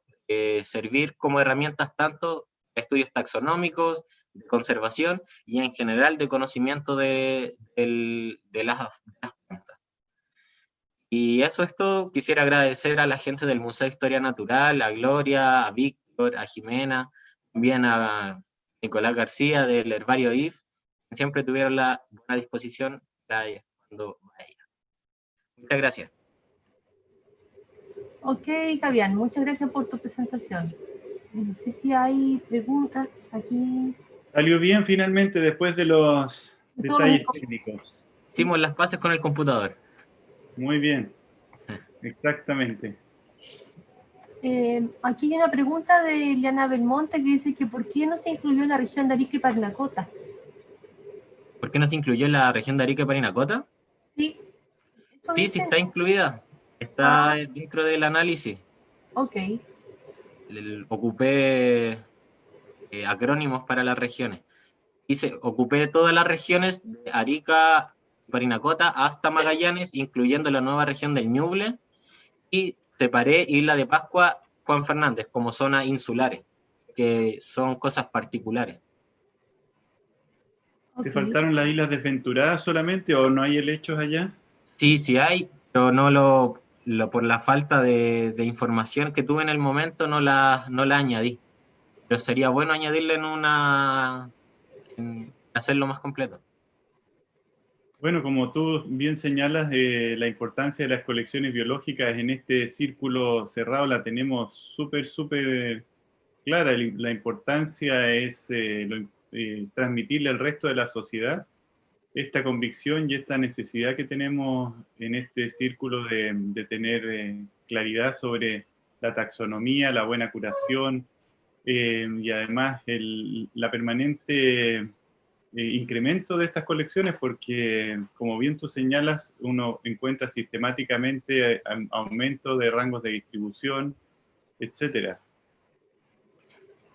servir como herramientas tanto de estudios taxonómicos, de conservación y en general de conocimiento de las plantas. Y eso es todo. Quisiera agradecer a la gente del Museo de Historia Natural, a Gloria, a Víctor, a Jimena, también a Nicolás García del Herbario IF, que siempre tuvieron la buena disposición para cuando vaya. Muchas gracias. Ok, Fabián, muchas gracias por tu presentación. No sé si hay preguntas aquí. Salió bien finalmente después de los detalles técnicos. Hicimos las paces con el computador. Muy bien, exactamente. Aquí hay una pregunta de Eliana Belmonte que dice que ¿por qué no se incluyó la región de Arica y Parinacota? ¿Por qué no se incluyó la región de Arica y Parinacota? Sí. Sí, sí está incluida. Está dentro del análisis. Ok. Ocupé acrónimos para las regiones. Ocupé todas las regiones de Arica, Parinacota hasta Magallanes, incluyendo la nueva región del Ñuble, y separé Isla de Pascua, Juan Fernández, como zonas insulares, que son cosas particulares. ¿Te faltaron las islas desventuradas solamente o no hay helechos allá? Sí, sí hay, pero no por la falta de información que tuve en el momento no la añadí. Pero sería bueno añadirle hacerlo más completo. Bueno, como tú bien señalas, la importancia de las colecciones biológicas en este círculo cerrado la tenemos súper clara. La importancia es transmitirle al resto de la sociedad esta convicción y esta necesidad que tenemos en este círculo de tener claridad sobre la taxonomía, la buena curación, y además la permanente incremento de estas colecciones, porque como bien tú señalas, uno encuentra sistemáticamente aumento de rangos de distribución, etcétera.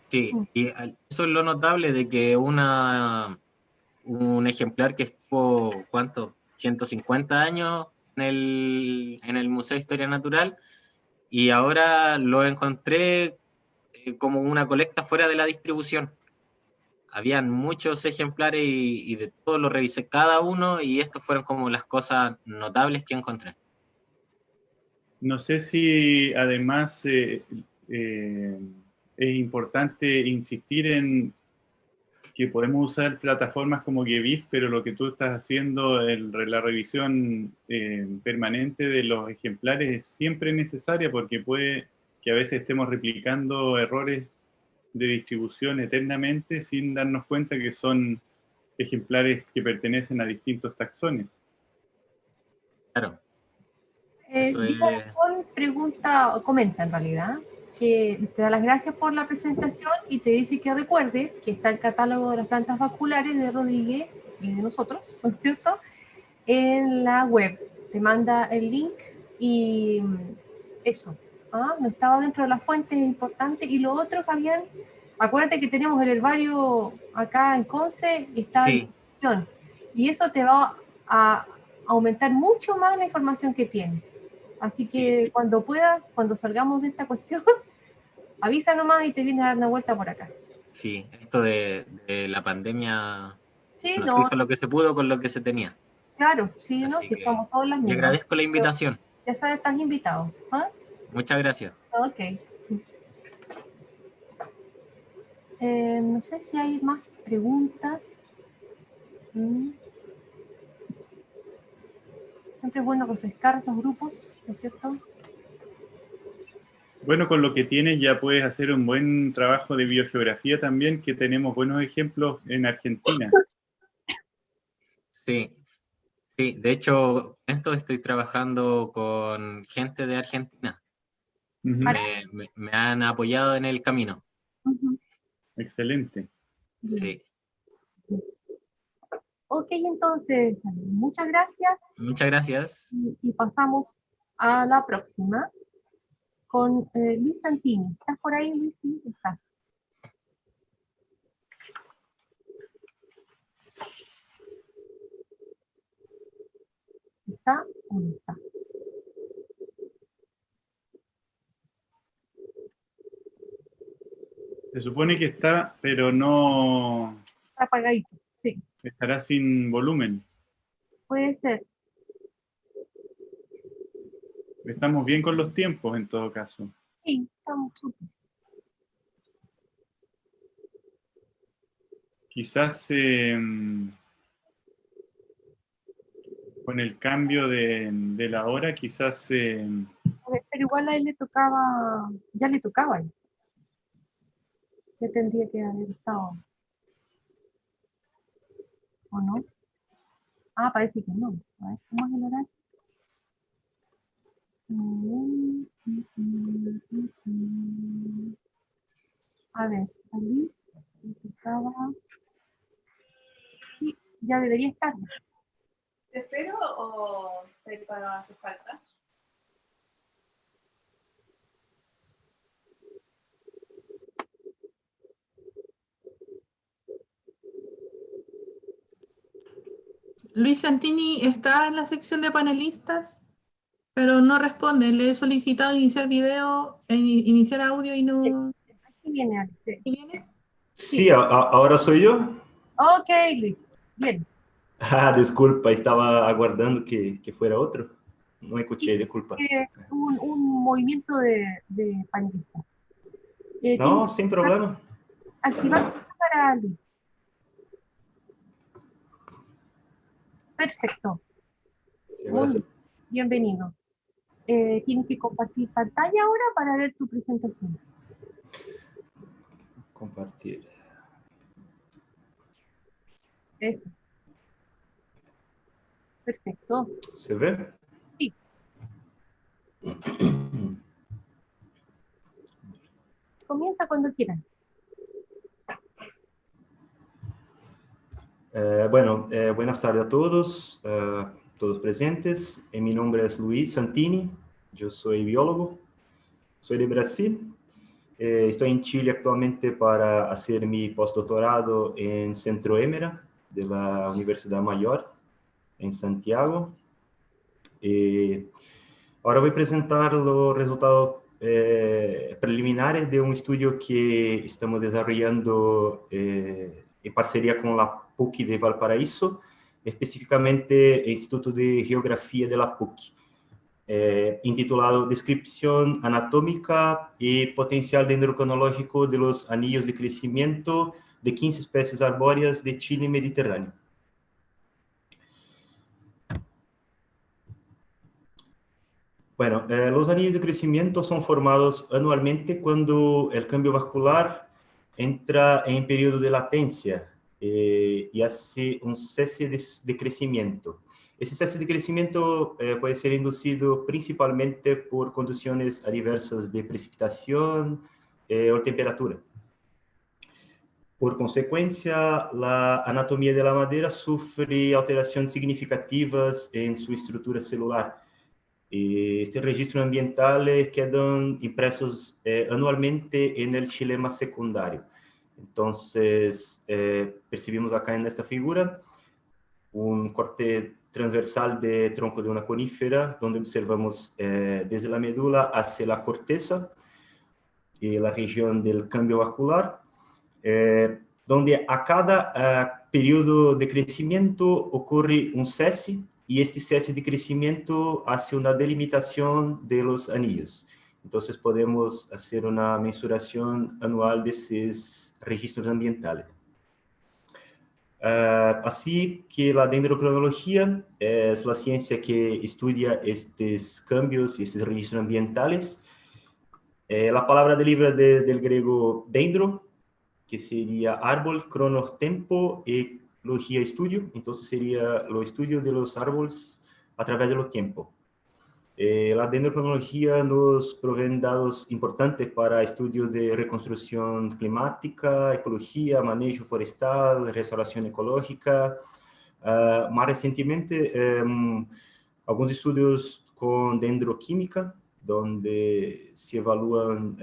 Sí, y eso es lo notable de que un ejemplar que estuvo, ¿cuánto? 150 años en el Museo de Historia Natural, y ahora lo encontré como una colecta fuera de la distribución. Habían muchos ejemplares y de todos los revisé cada uno, y estos fueron como las cosas notables que encontré. No sé si además es importante insistir en que podemos usar plataformas como GeBIF, pero lo que tú estás haciendo, la revisión permanente de los ejemplares es siempre necesaria, porque puede que a veces estemos replicando errores de distribución eternamente sin darnos cuenta que son ejemplares que pertenecen a distintos taxones. Claro. Pregunta, o comenta en realidad, que te da las gracias por la presentación y te dice que recuerdes que está el catálogo de las plantas vasculares de Rodríguez y de nosotros, ¿no es cierto?, en la web. Te manda el link y eso. No estaba dentro de las fuentes, importantes. Y lo otro, Fabián, acuérdate que tenemos el herbario acá en Conce y está en discusión. Y eso te va a aumentar mucho más la información que tienes. Así que cuando puedas, cuando salgamos de esta cuestión, avisa nomás y te vienes a dar una vuelta por acá. Sí, esto de la pandemia, Sí, se hizo lo que se pudo con lo que se tenía. Claro, sí, Así no, si que estamos todas las te mismas. agradezco la invitación. Ya sabes, estás invitado. Muchas gracias. Ok. No sé si hay más preguntas. Siempre es bueno refrescar estos grupos, ¿no es cierto? Bueno, con lo que tienes ya puedes hacer un buen trabajo de biogeografía también, que tenemos buenos ejemplos en Argentina. Sí, de hecho, en esto estoy trabajando con gente de Argentina. Me han apoyado en el camino. Excelente. Sí. Ok, entonces, muchas gracias. Muchas gracias. Y pasamos a la próxima con Luis Santini. ¿Estás por ahí, Luis? Sí, estás. ¿Está o no está? Se supone que está, pero no... Está apagadito, sí. Estará sin volumen. Puede ser. Estamos bien con los tiempos, en todo caso. Sí, estamos súper. Quizás con el cambio de la hora, quizás... Pero igual a él le tocaba, ya le tocaba. Ya tendría que haber estado. ¿O no? Parece que no. A ver, ¿cómo es el horario? A ver, allí le tocaba... Sí, ya debería estar. ¿Te espero o te para hacer falta? Luis Santini está en la sección de panelistas, pero no responde. Le he solicitado iniciar video, iniciar audio y no... Aquí viene, Alex. ¿Y viene? Sí, ahora soy yo. Ok, Luis. Bien. Disculpa, estaba aguardando que fuera otro. No escuché, disculpa. Un movimiento de panelista. No, sin problema. Activar para Luis. Perfecto. Sí, gracias. Bienvenido. Tienes que compartir pantalla ahora para ver tu presentación. Compartir. Eso. Perfecto. ¿Se ve? Sí. Comienza cuando quieras. Buenas tardes a todos, todos presentes. Mi nombre es Luis Santini, yo soy biólogo, soy de Brasil. Estoy en Chile actualmente para hacer mi postdoctorado en Centro Émera de la Universidad Mayor. en Santiago. Ahora voy a presentar los resultados preliminares de un estudio que estamos desarrollando en parcería con la PUC de Valparaíso, específicamente el Instituto de Geografía de la PUC, intitulado Descripción anatómica y potencial dendrocronológico de los anillos de crecimiento de 15 especies arbóreas de Chile mediterráneo. Bueno, los anillos de crecimiento son formados anualmente cuando el cambio vascular entra en periodo de latencia y hace un cese de crecimiento. Ese cese de crecimiento puede ser inducido principalmente por condiciones adversas de precipitación o temperatura. Por consecuencia, la anatomía de la madera sufre alteraciones significativas en su estructura celular. Estos registros ambientales quedan impresos anualmente en el xilema secundario. Entonces, percibimos acá en esta figura un corte transversal de tronco de una conífera, donde observamos desde la médula hacia la corteza y la región del cambio vascular, donde a cada periodo de crecimiento ocurre un cese, y este cese de crecimiento hace una delimitación de los anillos. Entonces podemos hacer una mensuración anual de esos registros ambientales. Así que la dendrocronología es la ciencia que estudia estos cambios y estos registros ambientales. La palabra deriva del griego dendro, que sería árbol, cronos, tempo, y logía, estudio. Entonces sería lo estudio de los árboles a través de los tiempos. La dendrocronología nos provee datos importantes para estudios de reconstrucción climática, ecología, manejo forestal, restauración ecológica. Más recientemente, algunos estudios con dendroquímica, donde se evalúan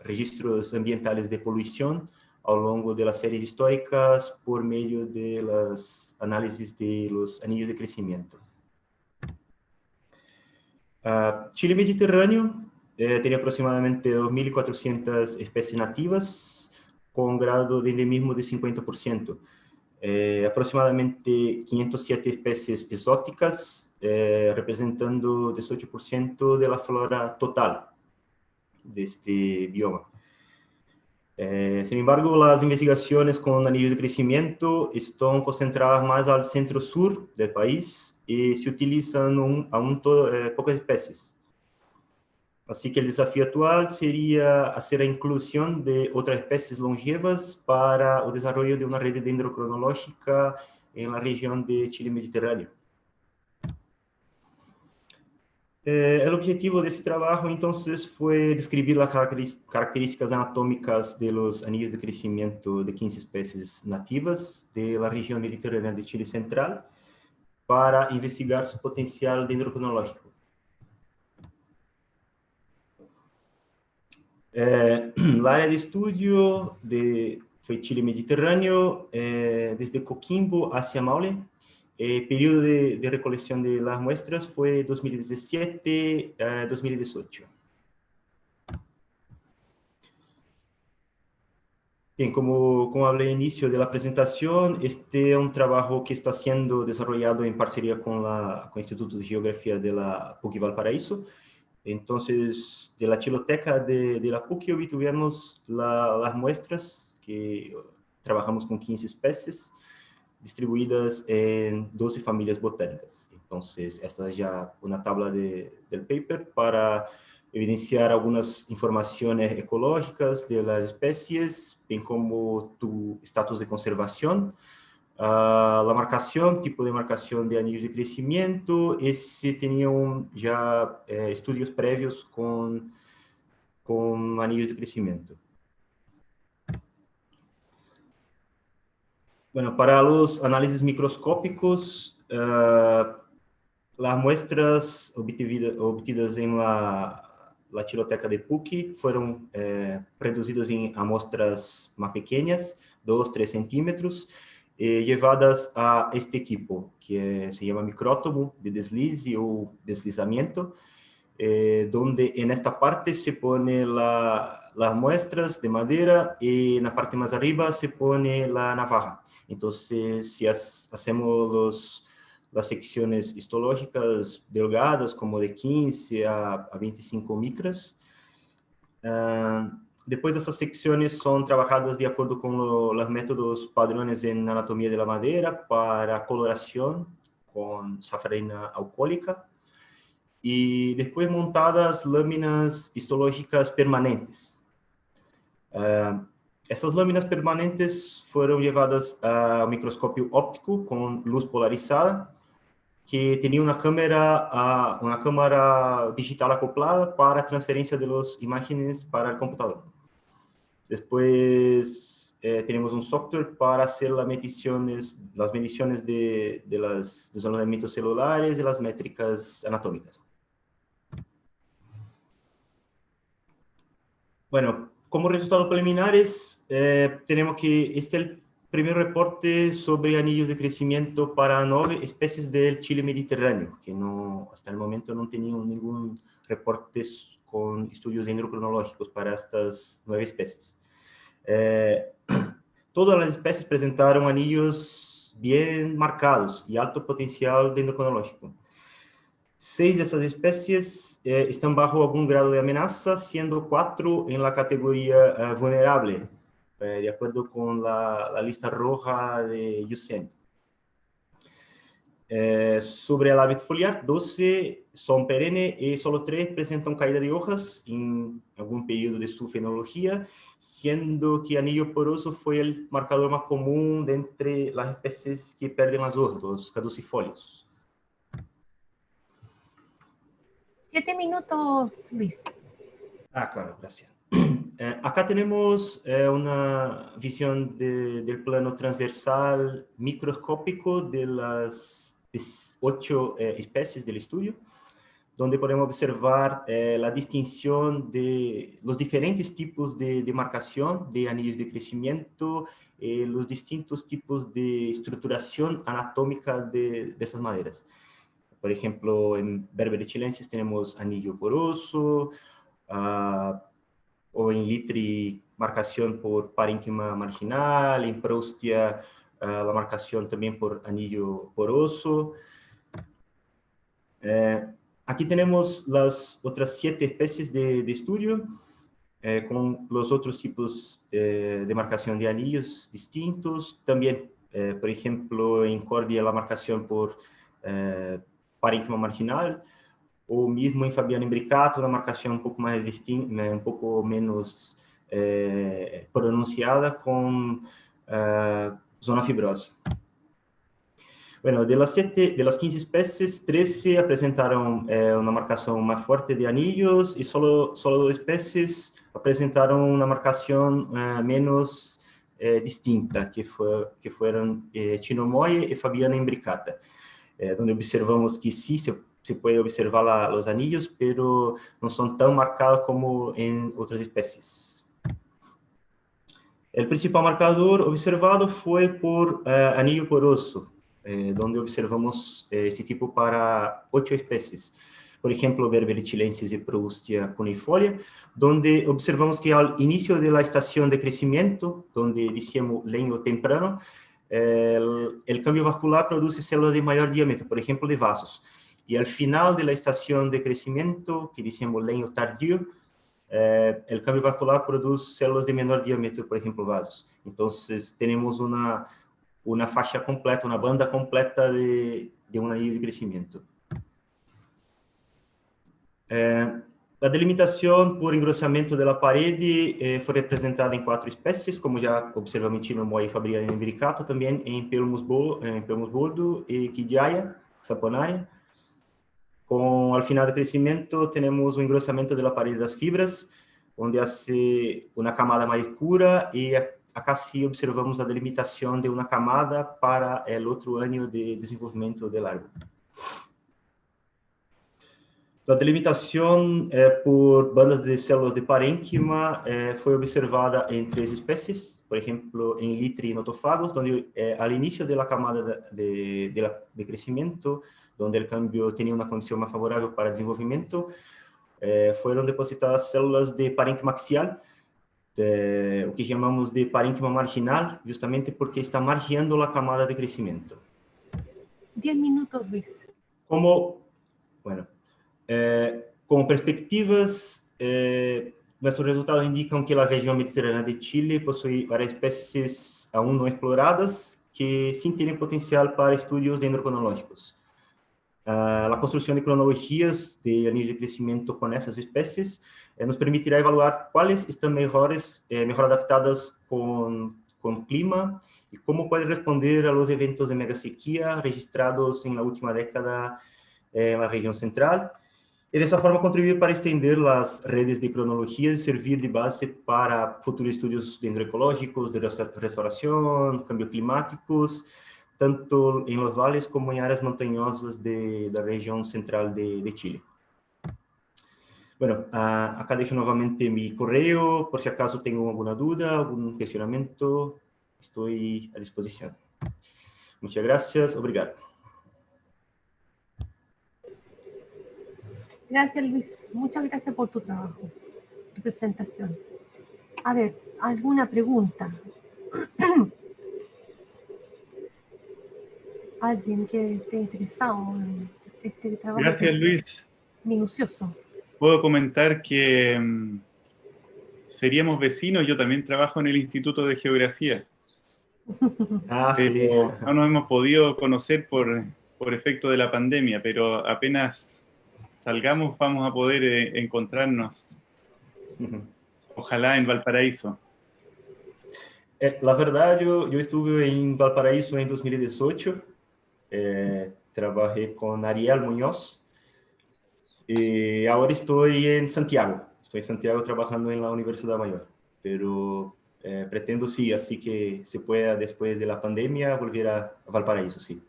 registros ambientales de polución a lo largo de las series históricas por medio de las análisis de los anillos de crecimiento. Chile mediterráneo tiene aproximadamente 2.400 especies nativas con grado de endemismo de 50%. Aproximadamente 507 especies exóticas, representando 18% de la flora total de este bioma. Sin embargo, las investigaciones con anillos de crecimiento están concentradas más al centro-sur del país y se utilizan aún pocas especies. Así que el desafío actual sería hacer la inclusión de otras especies longevas para el desarrollo de una red dendrocronológica en la región de Chile mediterráneo. El objetivo de este trabajo, entonces, fue describir las características anatómicas de los anillos de crecimiento de 15 especies nativas de la región mediterránea de Chile central para investigar su potencial dendrocronológico. La área de estudio fue Chile mediterráneo, desde Coquimbo hacia Maule. El periodo de recolección de las muestras fue 2017-2018. Bien, como hablé al inicio de la presentación, este es un trabajo que está siendo desarrollado en parcería con el Instituto de Geografía de la PUC Valparaíso. Entonces, de la chiloteca de la PUC obtuvimos las muestras, que trabajamos con 15 especies, distribuidas en 12 familias botánicas. Entonces, esta es ya una tabla del paper para evidenciar algunas informaciones ecológicas de las especies, bien como tu estatus de conservación, la marcación, tipo de marcación de anillos de crecimiento, y si tenían ya estudios previos con anillos de crecimiento. Bueno, para los análisis microscópicos, las muestras obtenidas en la chiloteca de PUC fueron reducidas a muestras más pequeñas, 2-3 centímetros, llevadas a este equipo, que se llama micrótomo de deslize o deslizamiento, donde en esta parte se pone las muestras de madera y en la parte más arriba se pone la navaja. Entonces, si hacemos las secciones histológicas delgadas, como de 15 a 25 micras, después esas secciones son trabajadas de acuerdo con los métodos padrones en anatomía de la madera para coloración con safrarina alcohólica, y después montadas láminas histológicas permanentes. Essas láminas permanentes fueron llevadas a microscopio óptico con luz polarizada, que tenía una cámara digital acoplada para transferencia de las imágenes para el computador. Después tenemos un software para hacer las mediciones de los elementos celulares y las métricas anatómicas. Bueno, como resultados preliminares, tenemos que este es el primer reporte sobre anillos de crecimiento para 9 especies del Chile mediterráneo, que hasta el momento no tenían ningún reporte con estudios dendrocronológicos para estas 9 especies. Todas las especies presentaron anillos bien marcados y alto potencial dendrocronológico. 6 de esas especies están bajo algún grado de amenaza, siendo 4 en la categoría vulnerable, de acuerdo con la lista roja de IUCN. Sobre el hábito foliar, 12 son perennes y solo 3 presentan caída de hojas en algún periodo de su fenología, siendo que anillo poroso fue el marcador más común de entre las especies que pierden las hojas, los caducifolios. 7 minutos, Luis. Claro, gracias. Acá tenemos una visión del plano transversal microscópico de las 8 especies del estudio, donde podemos observar la distinción de los diferentes tipos de marcación de anillos de crecimiento, los distintos tipos de estructuración anatómica de esas maderas. Por ejemplo, en Berberis chilensis tenemos anillo poroso, o en Litri marcación por parénquima marginal, en Proustia la marcación también por anillo poroso. Aquí tenemos las otras 7 especies de estudio, con los otros tipos de marcación de anillos distintos. También, por ejemplo, en Cordia la marcación por parénquima marginal, o mismo en Fabiana imbricato, una marcación un poco más distinta, un poco menos pronunciada con zona fibrosa. Bueno, de las 15 especies, 13 presentaron una marcación más fuerte de anillos y solo 2 especies presentaron una marcación menos distinta, que fueron Chinomoye y Fabiana imbricata, donde observamos que sí se puede observar los anillos, pero no son tan marcados como en otras especies. El principal marcador observado fue por anillo poroso, donde observamos este tipo para 8 especies. Por ejemplo, Berberis chilensis y Proustia cunifolia, donde observamos que al inicio de la estación de crecimiento, donde decíamos leño temprano, el cambio vascular produce células de mayor diámetro, por ejemplo, de vasos. Y al final de la estación de crecimiento, que decimos leño tardío, el cambio vascular produce células de menor diámetro, por ejemplo, vasos. Entonces, tenemos una faixa completa, una banda completa de un anillo de crecimiento. La delimitación por engrosamiento de la pared fue representada en 4 especies, como ya observamos en Chinomoye y Fabiana imbricata, también en Pelmus boldo y Quillaya saponaria. Al final de crecimiento tenemos un engrosamiento de la pared de las fibras, donde hace una camada más oscura, y acá sí observamos la delimitación de una camada para el otro año de desenvolvimiento del árbol. La delimitación por bandas de células de parénquima fue observada en 3 especies, por ejemplo, en litre y notofagos, donde al inicio de la camada de crecimiento, donde el cambio tenía una condición más favorable para el desenvolvimiento, fueron depositadas células de parénquima axial, o que llamamos de parénquima marginal, justamente porque está margeando la camada de crecimiento. 10 minutos, Luis. Como perspectivas, nuestros resultados indican que la región mediterránea de Chile posee varias especies aún no exploradas que sí tienen potencial para estudios dendrocronológicos. La construcción de cronologías de anillos de crecimiento con esas especies nos permitirá evaluar cuáles están mejor adaptadas con clima y cómo pueden responder a los eventos de megasequía registrados en la última década en la región central, y de esa forma contribuir para extender las redes de cronología y servir de base para futuros estudios dendroecológicos, de restauración, cambios climáticos, tanto en los valles como en áreas montañosas de la región central de Chile. Bueno, acá dejo nuevamente mi correo, por si acaso tengo alguna duda, algún cuestionamiento, estoy a disposición. Muchas gracias, obrigado. Gracias, Luis. Muchas gracias por tu trabajo, tu presentación. A ver, ¿alguna pregunta? ¿Alguien que esté interesado en este trabajo? Gracias, Luis. Minucioso. Puedo comentar que seríamos vecinos. Yo también trabajo en el Instituto de Geografía. Sí. No nos hemos podido conocer por efecto de la pandemia, pero apenas salgamos vamos a poder encontrarnos. Ojalá en Valparaíso. La verdad, yo estuve en Valparaíso en 2018. Trabajé con Ariel Muñoz. Y ahora estoy en Santiago. Estoy en Santiago trabajando en la Universidad Mayor. Pero pretendo sí, así que se pueda después de la pandemia volver a Valparaíso, sí.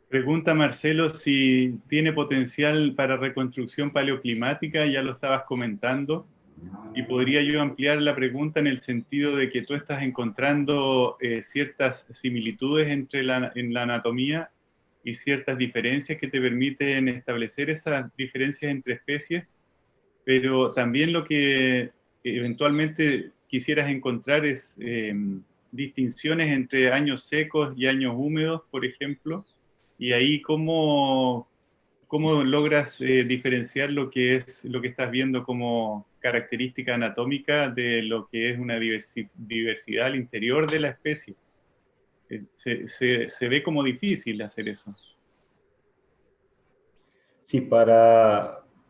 Pregunta Marcelo si tiene potencial para reconstrucción paleoclimática, ya lo estabas comentando, y podría yo ampliar la pregunta en el sentido de que tú estás encontrando ciertas similitudes en la anatomía y ciertas diferencias que te permiten establecer esas diferencias entre especies, pero también lo que eventualmente quisieras encontrar es distinciones entre años secos y años húmedos, por ejemplo. Y ahí, ¿cómo logras diferenciar lo que estás viendo como característica anatómica de lo que es una diversidad al interior de la especie? Se ve como difícil hacer eso. Sí, por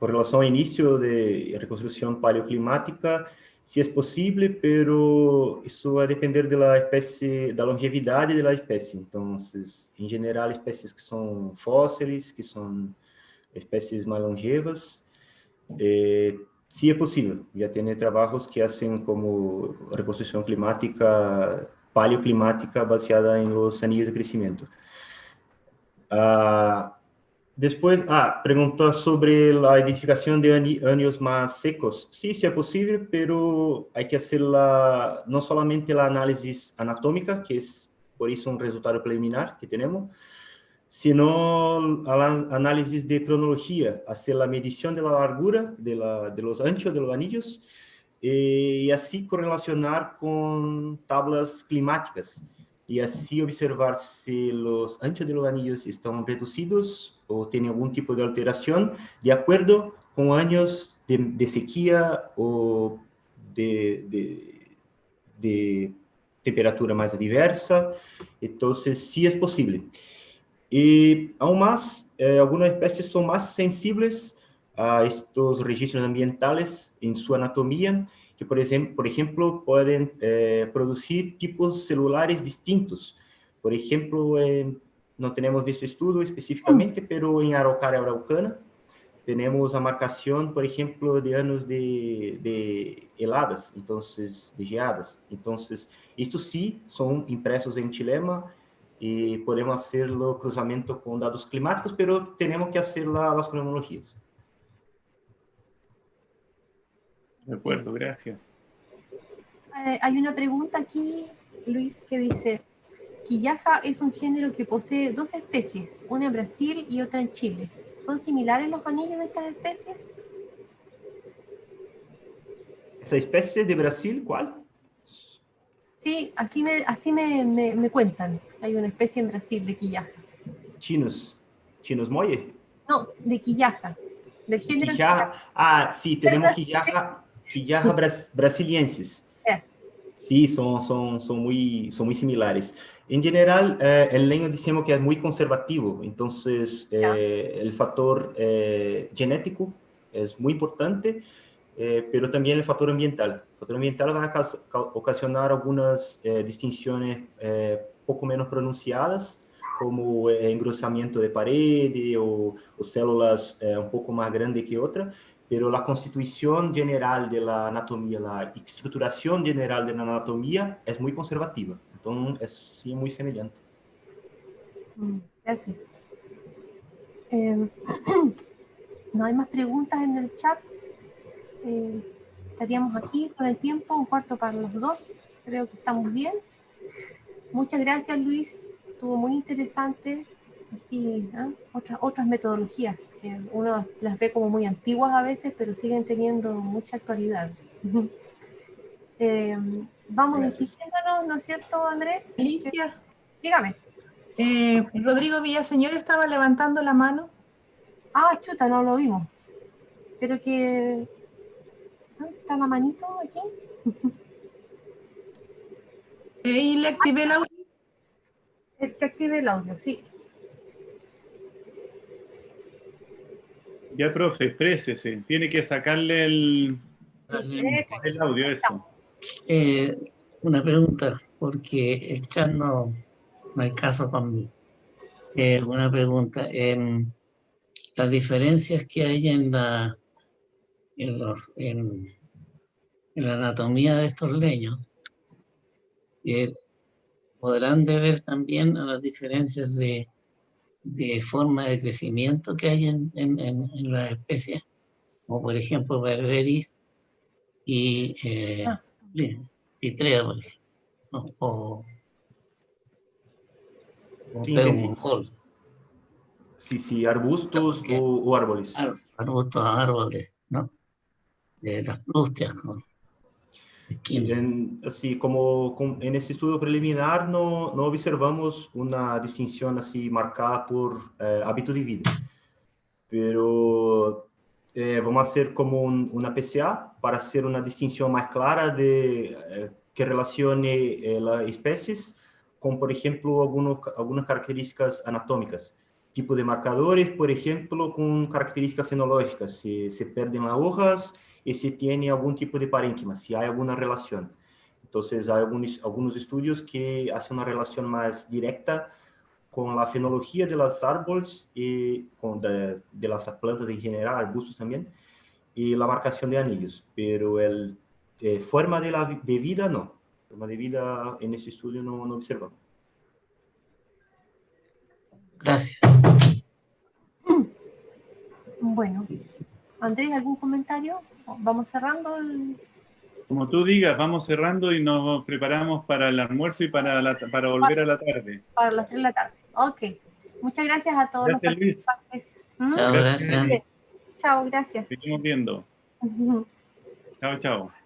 relación al inicio de reconstrucción paleoclimática, sí es posible, pero eso va a depender de la especie, da longevidade de la especie. Entonces, en general, especies que son fósiles, que son especies más longevas, sí es posible. Ya tiene trabajos que hacen como reconstrucción climática, paleoclimática, baseada en los anillos de crecimiento. Después, preguntó sobre la identificación de años más secos. Sí, sí es posible, pero hay que hacer no solamente la análisis anatómica, que es por eso un resultado preliminar que tenemos, sino la análisis de cronología, hacer la medición de la largura, de los anchos de los anillos, y así correlacionar con tablas climáticas, y así observar si los anchos de los anillos están reducidos o tienen algún tipo de alteración de acuerdo con años de sequía o de temperatura más adversa. Entonces, sí es posible. Y aún más, algunas especies son más sensibles a estos registros ambientales en su anatomía, que por ejemplo pueden producir tipos celulares distintos. Por ejemplo, no tenemos visto estudio específicamente, pero en Araucaria araucana tenemos la marcación, por ejemplo, de años de heladas, entonces, de geadas. Entonces, estos sí son impresos en xilema y podemos hacer los cruzamientos con datos climáticos, pero tenemos que hacer las cronologías. De acuerdo, gracias. Hay una pregunta aquí, Luis, que dice, quillaja es un género que posee 2 especies, una en Brasil y otra en Chile. ¿Son similares los anillos de estas especies? ¿Esa especie de Brasil, cuál? Sí, así me cuentan. Hay una especie en Brasil de quillaja. Chinos molle. No, de quillaja. Del género Quillaja, ah, sí, tenemos quillaja brasilienses. Sí, son muy similares. En general, el leño decimos que es muy conservativo, entonces el factor genético es muy importante, pero también el factor ambiental. El factor ambiental va a ocasionar algunas distinciones poco menos pronunciadas, como engrosamiento de pared o células un poco más grandes que otras, pero la constitución general de la anatomía, la estructuración general de la anatomía es muy conservativa. Entonces, es sí muy semejante. Gracias. No hay más preguntas en el chat. Estaríamos aquí con el tiempo, 1:15 Creo que estamos bien. Muchas gracias, Luis. Estuvo muy interesante. Y otras metodologías que uno las ve como muy antiguas a veces, pero siguen teniendo mucha actualidad. Vamos despidiéndonos, ¿no es cierto, Andrés? Alicia. Dígame. Rodrigo Villaseñor estaba levantando la mano. Ah, chuta, no lo vimos. Pero que... ¿dónde está la manito aquí? Y le activé el audio. Que active el audio, sí. Ya, profe, exprésese. Tiene que sacarle el audio, eso. Una pregunta, porque el chat no hay caso conmigo. Una pregunta, en las diferencias que hay en la anatomía de estos leños, podrán deber también a las diferencias de forma de crecimiento que hay en las especies, como por ejemplo Berberis y Pitrea, por ejemplo, ¿no? o Peumol. Sí, arbustos o árboles. Arbustos, árboles, ¿no? De las plustias, ¿no? Sí, así como en este estudio preliminar no observamos una distinción así marcada por hábito de vida, pero vamos a hacer como una PCA para hacer una distinción más clara de que relacione las especies con, por ejemplo, algunas características anatómicas, tipo de marcadores, por ejemplo, con características fenológicas, si se pierden las hojas y si tiene algún tipo de parénquima, si hay alguna relación. Entonces, hay algunos estudios que hacen una relación más directa con la fenología de los árboles y de las plantas en general, arbustos también, y la marcación de anillos, pero forma de vida no. Forma de vida en este estudio no observamos. Gracias. Bueno, Andrés, ¿algún comentario? ¿Vamos cerrando? Como tú digas, vamos cerrando y nos preparamos para el almuerzo y para volver a la tarde. Para las 3 de la tarde. Ok. Muchas gracias a todos los participantes. Chao, gracias. Chao, gracias. Seguimos viendo. Chao, chao.